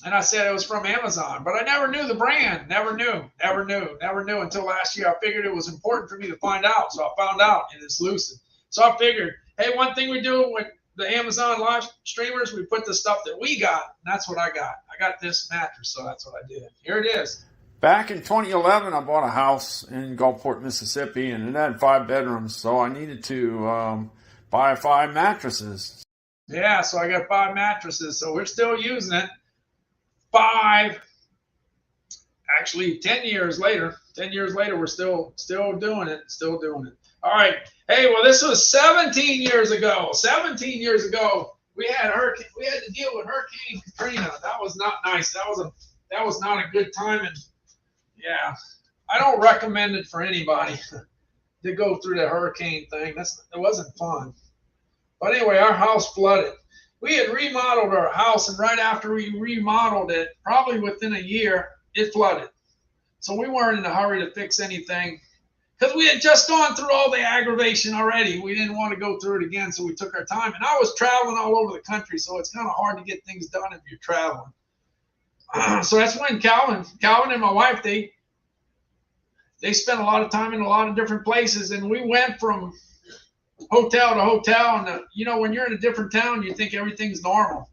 And I said it was from Amazon, but I never knew the brand. Never knew until last year. I figured it was important for me to find out, so I found out, and it's Lucid. So I figured, hey, one thing we do with the Amazon live streamers, we put the stuff that we got, and that's what I got. I got this mattress, so that's what I did. Here it is. Back in 2011, I bought a house in Gulfport, Mississippi, and it had 5 bedrooms, so I needed to buy 5 mattresses. Yeah, so I got 5 mattresses, so we're still using it. 10 years later, we're still doing it. All right. Hey, well, this was 17 years ago. 17 years ago, we had to deal with Hurricane Katrina. That was not nice. That was not a good time. And yeah, I don't recommend it for anybody to go through the hurricane thing. It wasn't fun. But anyway, our house flooded. We had remodeled our house, and right after we remodeled it, probably within a year, it flooded. So we weren't in a hurry to fix anything because we had just gone through all the aggravation already. We didn't want to go through it again, so we took our time. And I was traveling all over the country, so it's kind of hard to get things done if you're traveling. So that's when Calvin and my wife, they spent a lot of time in a lot of different places, and we went from hotel to hotel, and when you're in a different town, you think everything's normal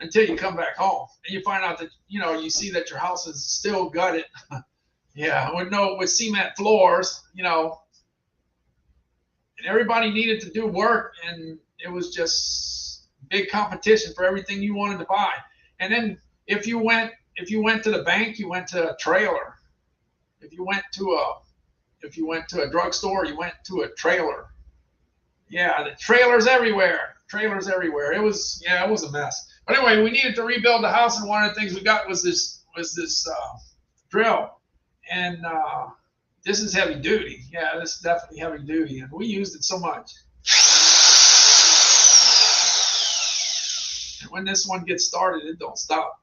until you come back home and you find out that you see that your house is still gutted. Yeah, with cement floors, and everybody needed to do work, and it was just big competition for everything you wanted to buy. And then if you went to the bank, you went to a trailer. If you went to a drugstore, you went to a trailer. Yeah, the trailers everywhere. It was a mess. But anyway, we needed to rebuild the house, and one of the things we got was this drill. And This is heavy duty. Yeah, this is definitely heavy duty, and we used it so much. And when this one gets started, it don't stop.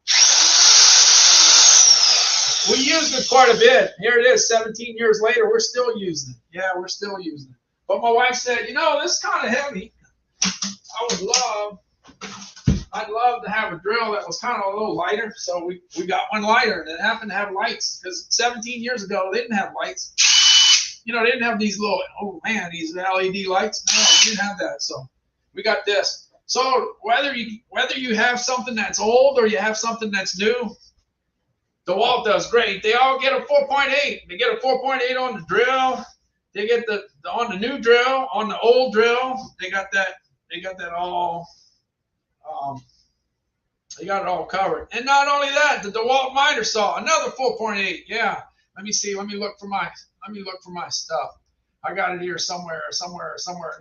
We used it quite a bit. Here it is, 17 years later, we're still using it. Yeah, we're still using it. But my wife said, you know, this is kind of heavy. I'd love to have a drill that was kind of a little lighter. So we got one lighter, and it happened to have lights, because 17 years ago, they didn't have lights. You know, they didn't have these little, oh man, these LED lights. No, we didn't have that. So we got this. So whether you have something that's old or you have something that's new, DeWalt does great. They all get a 4.8. They get a 4.8 on the drill. They get on the new drill, on the old drill. They got that all. They got it all covered. And not only that, the DeWalt miter saw, another 4.8. Yeah. Let me see. Let me look for my stuff. I got it here somewhere.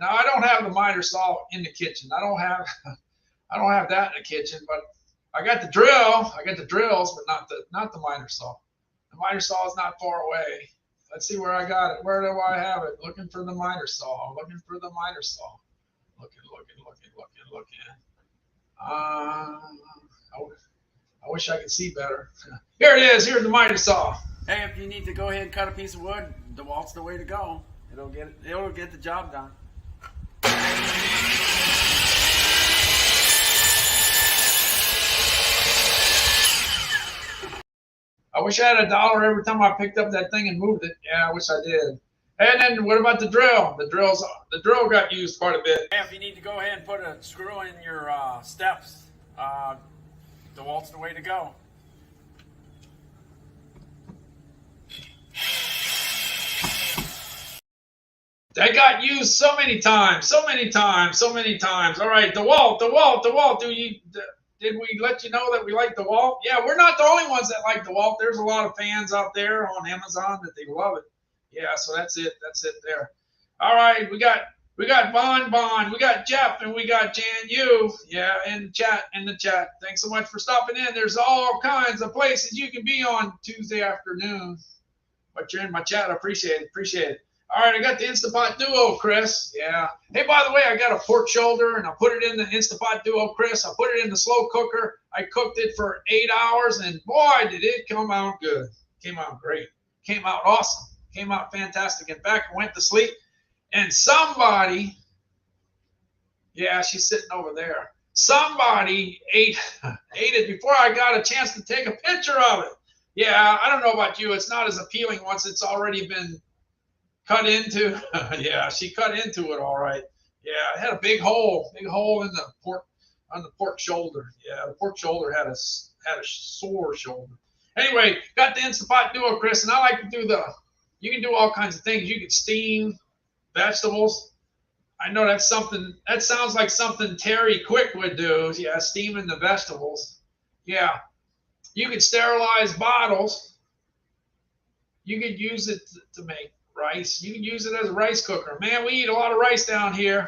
Now I don't have the miter saw in the kitchen. I don't have that in the kitchen, but I got the drill. I got the drills, but not the miter saw. The miter saw is not far away. Let's see where I got it. Where do I have it? Looking for the miter saw. Looking. I wish I could see better. Here it is. Here's the miter saw. Hey, if you need to go ahead and cut a piece of wood, DeWalt's the way to go. It'll get the job done. I wish I had $1 every time I picked up that thing and moved it. Yeah, I wish I did. And then what about the drill? The drill got used quite a bit. Hey, if you need to go ahead and put a screw in your steps, DeWalt's the way to go. That got used so many times. All right, DeWalt. Did we let you know that we like DeWalt? Yeah, we're not the only ones that like DeWalt. There's a lot of fans out there on Amazon that they love it. Yeah, so that's it there. All right, we got Bon, we got Jeff, and we got Jan Yu. Yeah, in the chat. Thanks so much for stopping in. There's all kinds of places you can be on Tuesday afternoon. But you're in my chat. I appreciate it. All right, I got the Instapot Duo, Chris. Yeah. Hey, by the way, I got a pork shoulder, and I put it in the Instapot Duo, Chris. I put it in the slow cooker. I cooked it for 8 hours, and boy, did it come out good. Came out great. Came out awesome. Came out fantastic. In fact, I went to sleep, and somebody, yeah, she's sitting over there. Somebody ate it before I got a chance to take a picture of it. Yeah, I don't know about you. It's not as appealing once it's already been cut into. Yeah, she cut into it all right. Yeah, it had a big hole in the pork shoulder. Yeah, the pork shoulder had a sore shoulder. Anyway, got the Instapot Duo, Chris, and I like to do you can do all kinds of things. You can steam vegetables. I know that sounds like something Terry Quick would do. Yeah, steaming the vegetables. Yeah. You can sterilize bottles. You could use it to make rice. You can use it as a rice cooker. Man, we eat a lot of rice down here.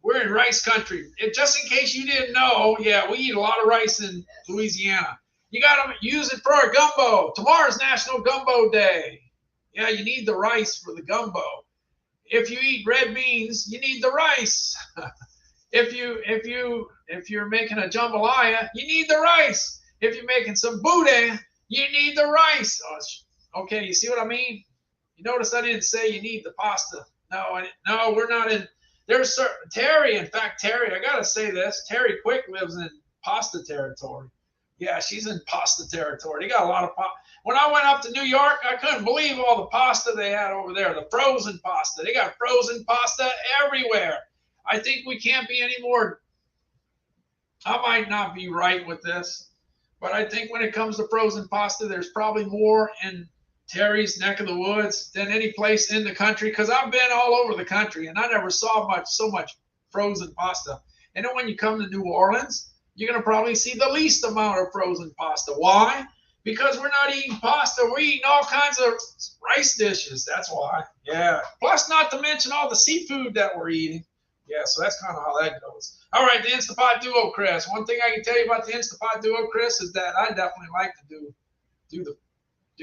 We're in rice country. Just in case you didn't know, yeah, we eat a lot of rice in Louisiana. You got to use it for a gumbo. Tomorrow's National Gumbo Day. Yeah, you need the rice for the gumbo. If you eat red beans, you need the rice. If you're making a jambalaya, you need the rice. If you're making some boudin, you need the rice. Oh, okay, you see what I mean? You notice I didn't say you need the pasta. No, we're not in. There's certain Terry. In fact, Terry, I gotta say this. Terry Quick lives in pasta territory. Yeah, she's in pasta territory. They got a lot of pasta. When I went up to New York, I couldn't believe all the pasta they had over there. The frozen pasta. They got frozen pasta everywhere. I think we can't be any more. I might not be right with this, but I think when it comes to frozen pasta, there's probably more in Terry's neck of the woods than any place in the country, because I've been all over the country and I never saw so much frozen pasta. And then when you come to New Orleans, you're going to probably see the least amount of frozen pasta. Why? Because we're not eating pasta. We're eating all kinds of rice dishes. That's why. Yeah. Plus, not to mention all the seafood that we're eating. Yeah, so that's kind of how that goes. All right, the Instapot Duo, Chris. One thing I can tell you about the Instapot Duo, Chris, is that I definitely like to do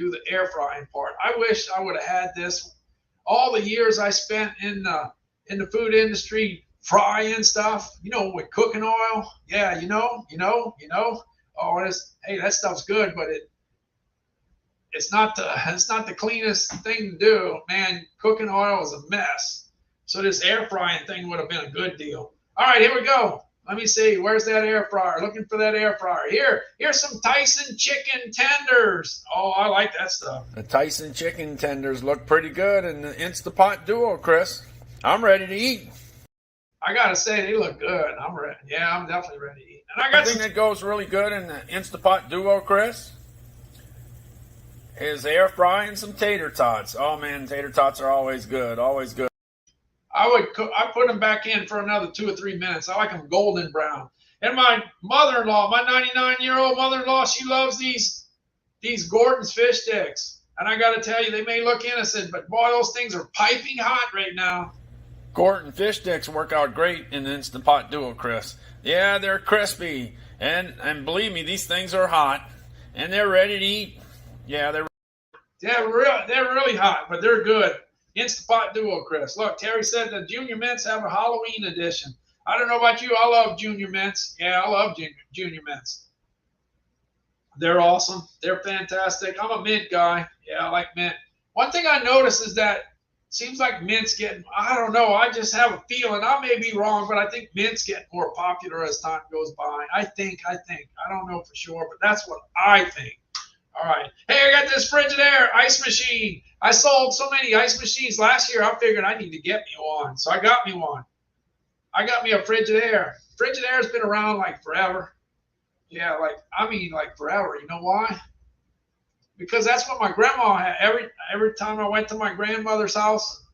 do the air frying part. I wish I would have had this all the years I spent in the food industry frying stuff, with cooking oil. Yeah, you know. Oh, hey, that stuff's good, but it's not the cleanest thing to do, man. Cooking oil is a mess. So this air frying thing would have been a good deal. All right, here we go. Let me see. Where's that air fryer? Looking for that air fryer. Here's some Tyson chicken tenders. Oh, I like that stuff. The Tyson chicken tenders look pretty good in the Instapot Duo, Chris. I'm ready to eat. I gotta say, they look good. I'm ready. Yeah, I'm definitely ready to eat. And I got something that goes really good in the Instapot Duo, Chris, is air frying some tater tots. Oh man, tater tots are always good. Always good. I put them back in for another 2 or 3 minutes. I like them golden brown. And my mother-in-law, my 99-year-old mother-in-law, she loves these Gordon's fish sticks. And I got to tell you, they may look innocent, but boy, those things are piping hot right now. Gordon fish sticks work out great in the Instant Pot Duo, Chris. Yeah, they're crispy. And believe me, these things are hot. And they're ready to eat. Yeah, they're really hot, but they're good. Instapot Duo, Chris. Look, Terry said the Junior Mints have a Halloween edition. I don't know about you. I love Junior Mints. Yeah, I love Junior Mints. They're awesome. They're fantastic. I'm a mint guy. Yeah, I like mint. One thing I noticed is that it seems like mints getting, I don't know, I just have a feeling. I may be wrong, but I think mints get more popular as time goes by. I think. I don't know for sure, but that's what I think. All right. Hey, I got this Frigidaire ice machine. I sold so many ice machines last year, I figured I need to get me one. So I got me one. I got me a Frigidaire. Frigidaire's been around like forever. Yeah, like forever. You know why? Because that's what my grandma had. Every time I went to my grandmother's house,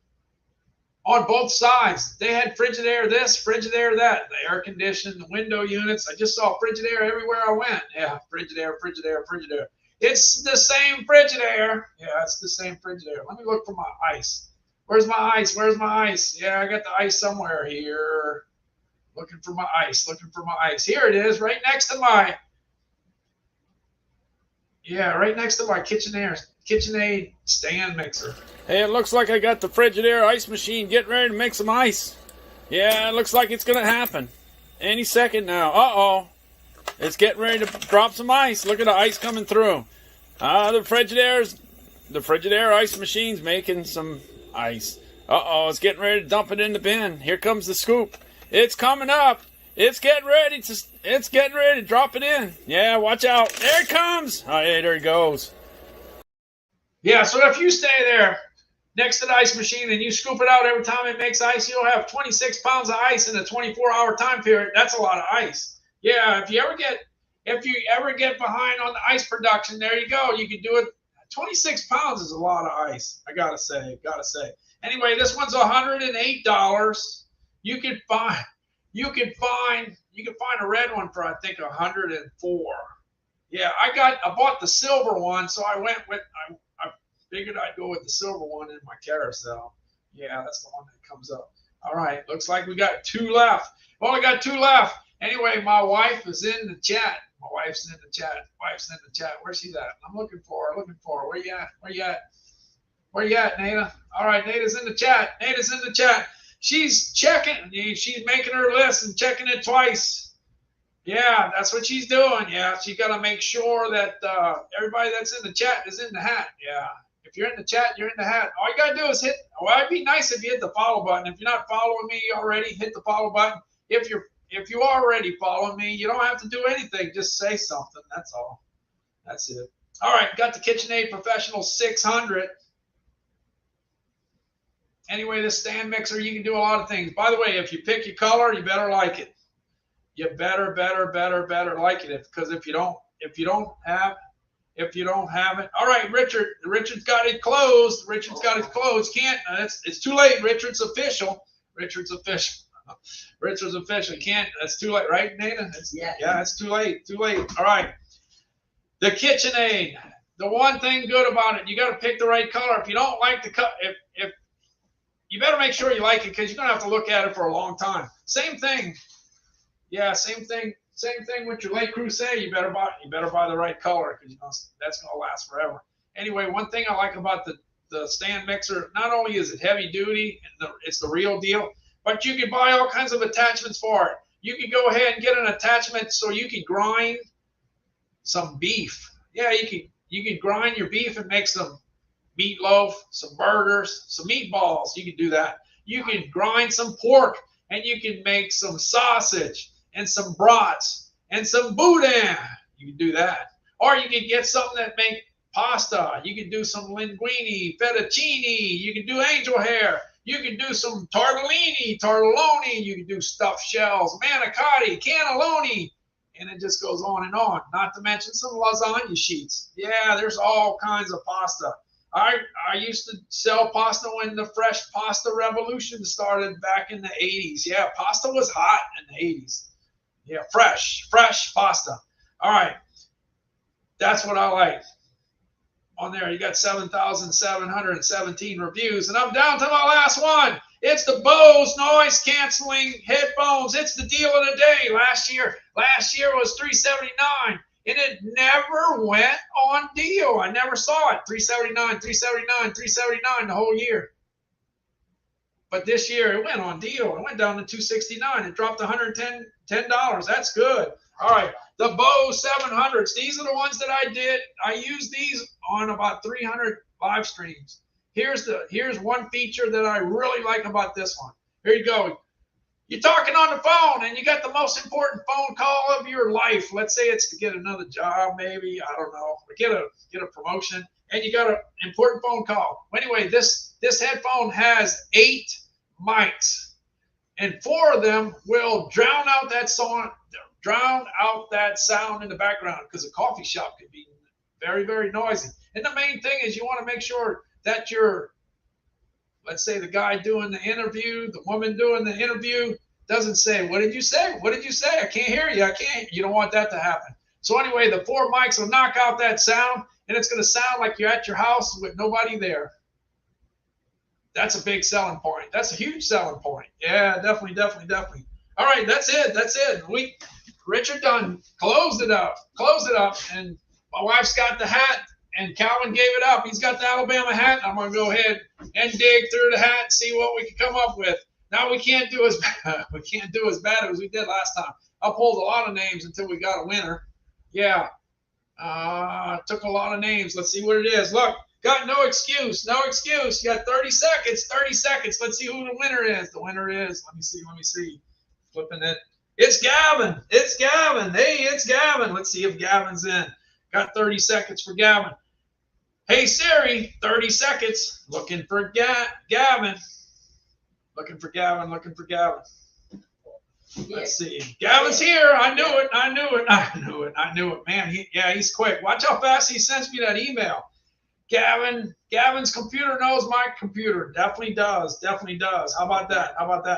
on both sides, they had Frigidaire this, Frigidaire that. The air conditioning, the window units. I just saw Frigidaire everywhere I went. Yeah, Frigidaire. It's the same Frigidaire. Yeah, it's the same Frigidaire. Let me look for my ice. Where's my ice? Yeah, I got the ice somewhere here. Looking for my ice. Here it is, right next to my KitchenAid stand mixer. Hey, it looks like I got the Frigidaire ice machine getting ready to make some ice. Yeah, it looks like it's going to happen any second now. Uh-oh. It's getting ready to drop some ice. Look at the ice coming through. The Frigidaire ice machine's making some ice. Uh-oh, it's getting ready to dump it in the bin. Here comes the scoop. It's coming up. It's getting ready to drop it in. Yeah, watch out. There it comes. Oh, yeah, there it goes. Yeah, so if you stay there next to the ice machine and you scoop it out every time it makes ice, you'll have 26 pounds of ice in a 24-hour time period. That's a lot of ice. Yeah, if you ever get behind on the ice production, there you go. You can do it. 26 pounds is a lot of ice. I gotta say. Anyway, this one's $108. You can find a red one for I think $104. Yeah, I bought the silver one, so I figured I'd go with the silver one in my carousel. Yeah, that's the one that comes up. All right, looks like we got 2 left. Only got 2 left. Anyway, my wife is in the chat. Wife's in the chat. Where's she at? I'm looking for her. Where you at, Nada? All right, Nada's in the chat. She's checking. She's making her list and checking it twice. Yeah, that's what she's doing. Yeah, she's got to make sure that everybody that's in the chat is in the hat. Yeah. If you're in the chat, you're in the hat. All you got to do is it'd be nice if you hit the follow button. If you're not following me already, hit the follow button. If you already following me, you don't have to do anything. Just say something. That's all. That's it. All right. Got the KitchenAid Professional 600. Anyway, this stand mixer, you can do a lot of things. By the way, if you pick your color, you better like it. You better like it. Because if you don't have it. All right, Richard's got it closed. Can't. It's too late. Richard's official. Can't. That's too late, right, Nathan? Yeah, it's too late. All right. The KitchenAid. The one thing good about it, you got to pick the right color. If you don't like the color, if you better make sure you like it because you're gonna have to look at it for a long time. Same thing. Yeah, same thing with your Le Creuset. You better buy the right color because that's gonna last forever. Anyway, one thing I like about the stand mixer, not only is it heavy duty, and it's the real deal, but you can buy all kinds of attachments for it. You can go ahead and get an attachment so you can grind some beef. Yeah, you can grind your beef and make some meatloaf, some burgers, some meatballs. You can do that. You can grind some pork and you can make some sausage and some brats and some boudin. You can do that. Or you can get something that make pasta. You can do some linguine, fettuccine. You can do angel hair. You can do some tortellini. You can do stuffed shells, manicotti, cannelloni. And it just goes on and on. Not to mention some lasagna sheets. Yeah, there's all kinds of pasta. I used to sell pasta when the fresh pasta revolution started back in the 80s. Yeah, pasta was hot in the 80s. Yeah, fresh pasta. All right, that's what I like. On there, you got 7,717 reviews, and I'm down to my last one. It's the Bose noise canceling headphones. It's the deal of the day. Last year was $379. And it never went on deal. I never saw it. $379, $379, $379 the whole year. But this year it went on deal. It went down to $269. It dropped $110. That's good. All right. The Bose 700s. These are the ones that I did. I used these on about 300 live streams. Here's one feature that I really like about this one. Here you go. You're talking on the phone and you got the most important phone call of your life. Let's say it's to get another job, maybe, I don't know, or get a promotion, and you got an important phone call. Anyway, this headphone has 8 mics, and 4 of them will drown out that sound in the background, because a coffee shop can be very, very noisy. And the main thing is you want to make sure that let's say the guy doing the interview, the woman doing the interview doesn't say, "What did you say? What did you say? I can't hear you. I can't." You don't want that to happen. So anyway, the 4 mics will knock out that sound, and it's going to sound like you're at your house with nobody there. That's a big selling point. That's a huge selling point. Yeah, definitely. All right, that's it. Richard done closed it up, and my wife's got the hat. And Calvin gave it up. He's got the Alabama hat. I'm going to go ahead and dig through the hat and see what we can come up with. Now we can't do as bad as we did last time. I pulled a lot of names until we got a winner. Yeah. Took a lot of names. Let's see what it is. Look, got no excuse. You got 30 seconds. Let's see who the winner is. The winner is, let me see. Flipping it. It's Gavin. Hey, it's Gavin. Let's see if Gavin's in. Got 30 seconds for Gavin. Hey Siri, 30 seconds. Looking for Gavin. Looking for Gavin. Let's see. Gavin's here. I knew it. Man, he's quick. Watch how fast he sends me that email. Gavin's computer knows my computer. Definitely does. How about that?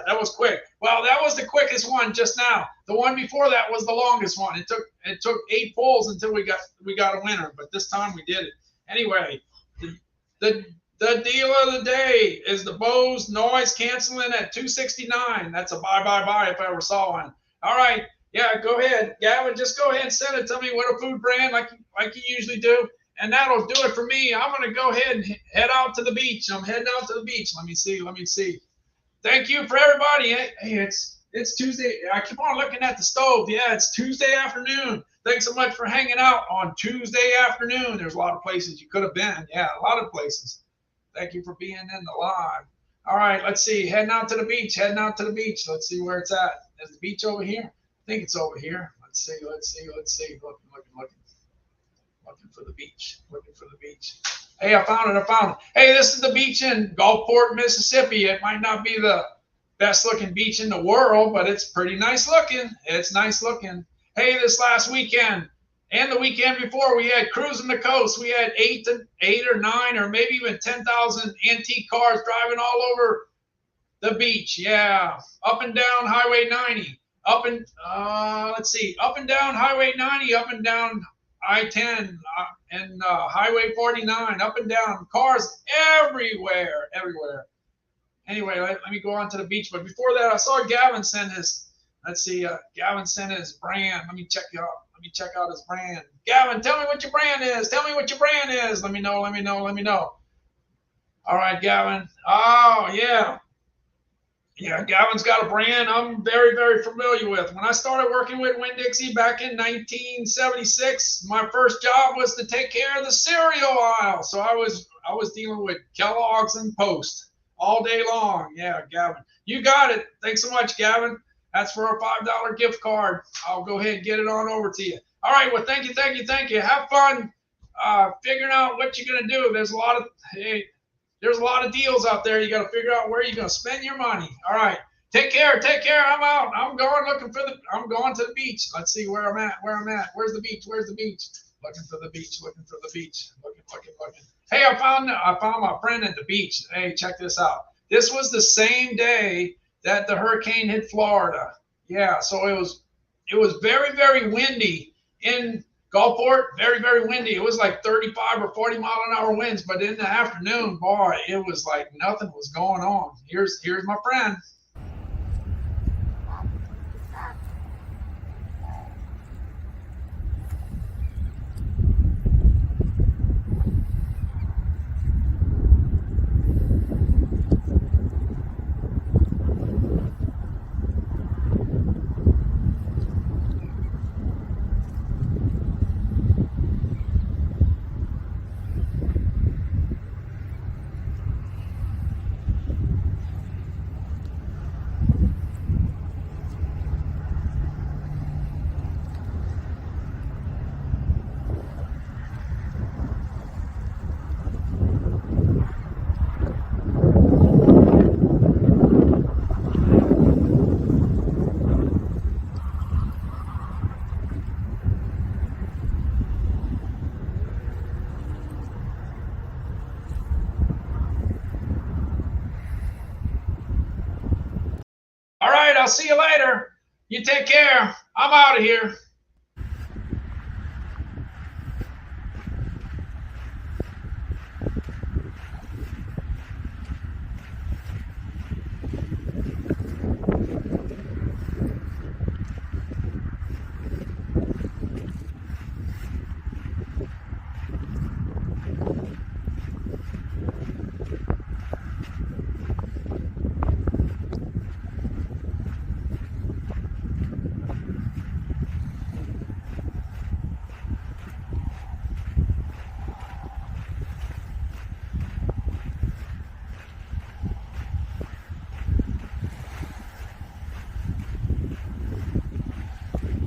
That was quick. Well, that was the quickest one just now. The one before that was the longest one. It took 8 pulls until we got a winner, but this time we did it. Anyway, the deal of the day is the Bose noise canceling at $269. That's a buy if I ever saw one. All right. Yeah, go ahead. Gavin, just go ahead and send it to me. What a food brand like you usually do. And that'll do it for me. I'm going to go ahead and head out to the beach. I'm heading out to the beach. Let me see. Thank you for everybody. Hey, it's Tuesday. I keep on looking at the stove. Yeah, it's Tuesday afternoon. Thanks so much for hanging out on Tuesday afternoon. There's a lot of places you could have been. Yeah, a lot of places. Thank you for being in the live. All right, let's see. Heading out to the beach. Let's see where it's at. Is the beach over here? I think it's over here. Let's see. Looking for the beach. Hey, I found it. Hey, this is the beach in Gulfport, Mississippi. It might not be the best looking beach in the world, but it's pretty nice looking. Hey, this last weekend and the weekend before, we had cruising the coast. We had 8 or 9 or maybe even 10,000 antique cars driving all over the beach. Yeah, up and down Highway 90. Up and down Highway 90, up and down I-10 and Highway 49, up and down, cars everywhere. Anyway, let me go on to the beach. But before that, I saw Gavin send his, brand. Let me check you out. Let me check out his brand. Gavin, tell me what your brand is. Tell me what your brand is. Let me know. All right, Gavin. Oh, yeah. Yeah, Gavin's got a brand I'm very, very familiar with. When I started working with Winn-Dixie back in 1976, my first job was to take care of the cereal aisle. So I was dealing with Kellogg's and Post all day long. Yeah, Gavin. You got it. Thanks so much, Gavin. That's for a $5 gift card. I'll go ahead and get it on over to you. All right, well, thank you. Have fun figuring out what you're going to do. There's a lot of deals out there. You got to figure out where you're going to spend your money. All right. Take care. I'm out. I'm going to the beach. Let's see where I'm at. Where's the beach? Looking for the beach. Looking. Hey, I found my friend at the beach. Hey, check this out. This was the same day that the hurricane hit Florida. Yeah, so it was very, very windy in Gulfport, very, very windy. It was like 35 or 40 mile an hour winds, but in the afternoon, boy, it was like nothing was going on. Here's my friend. All right, I'll see you later. You take care. I'm out of here.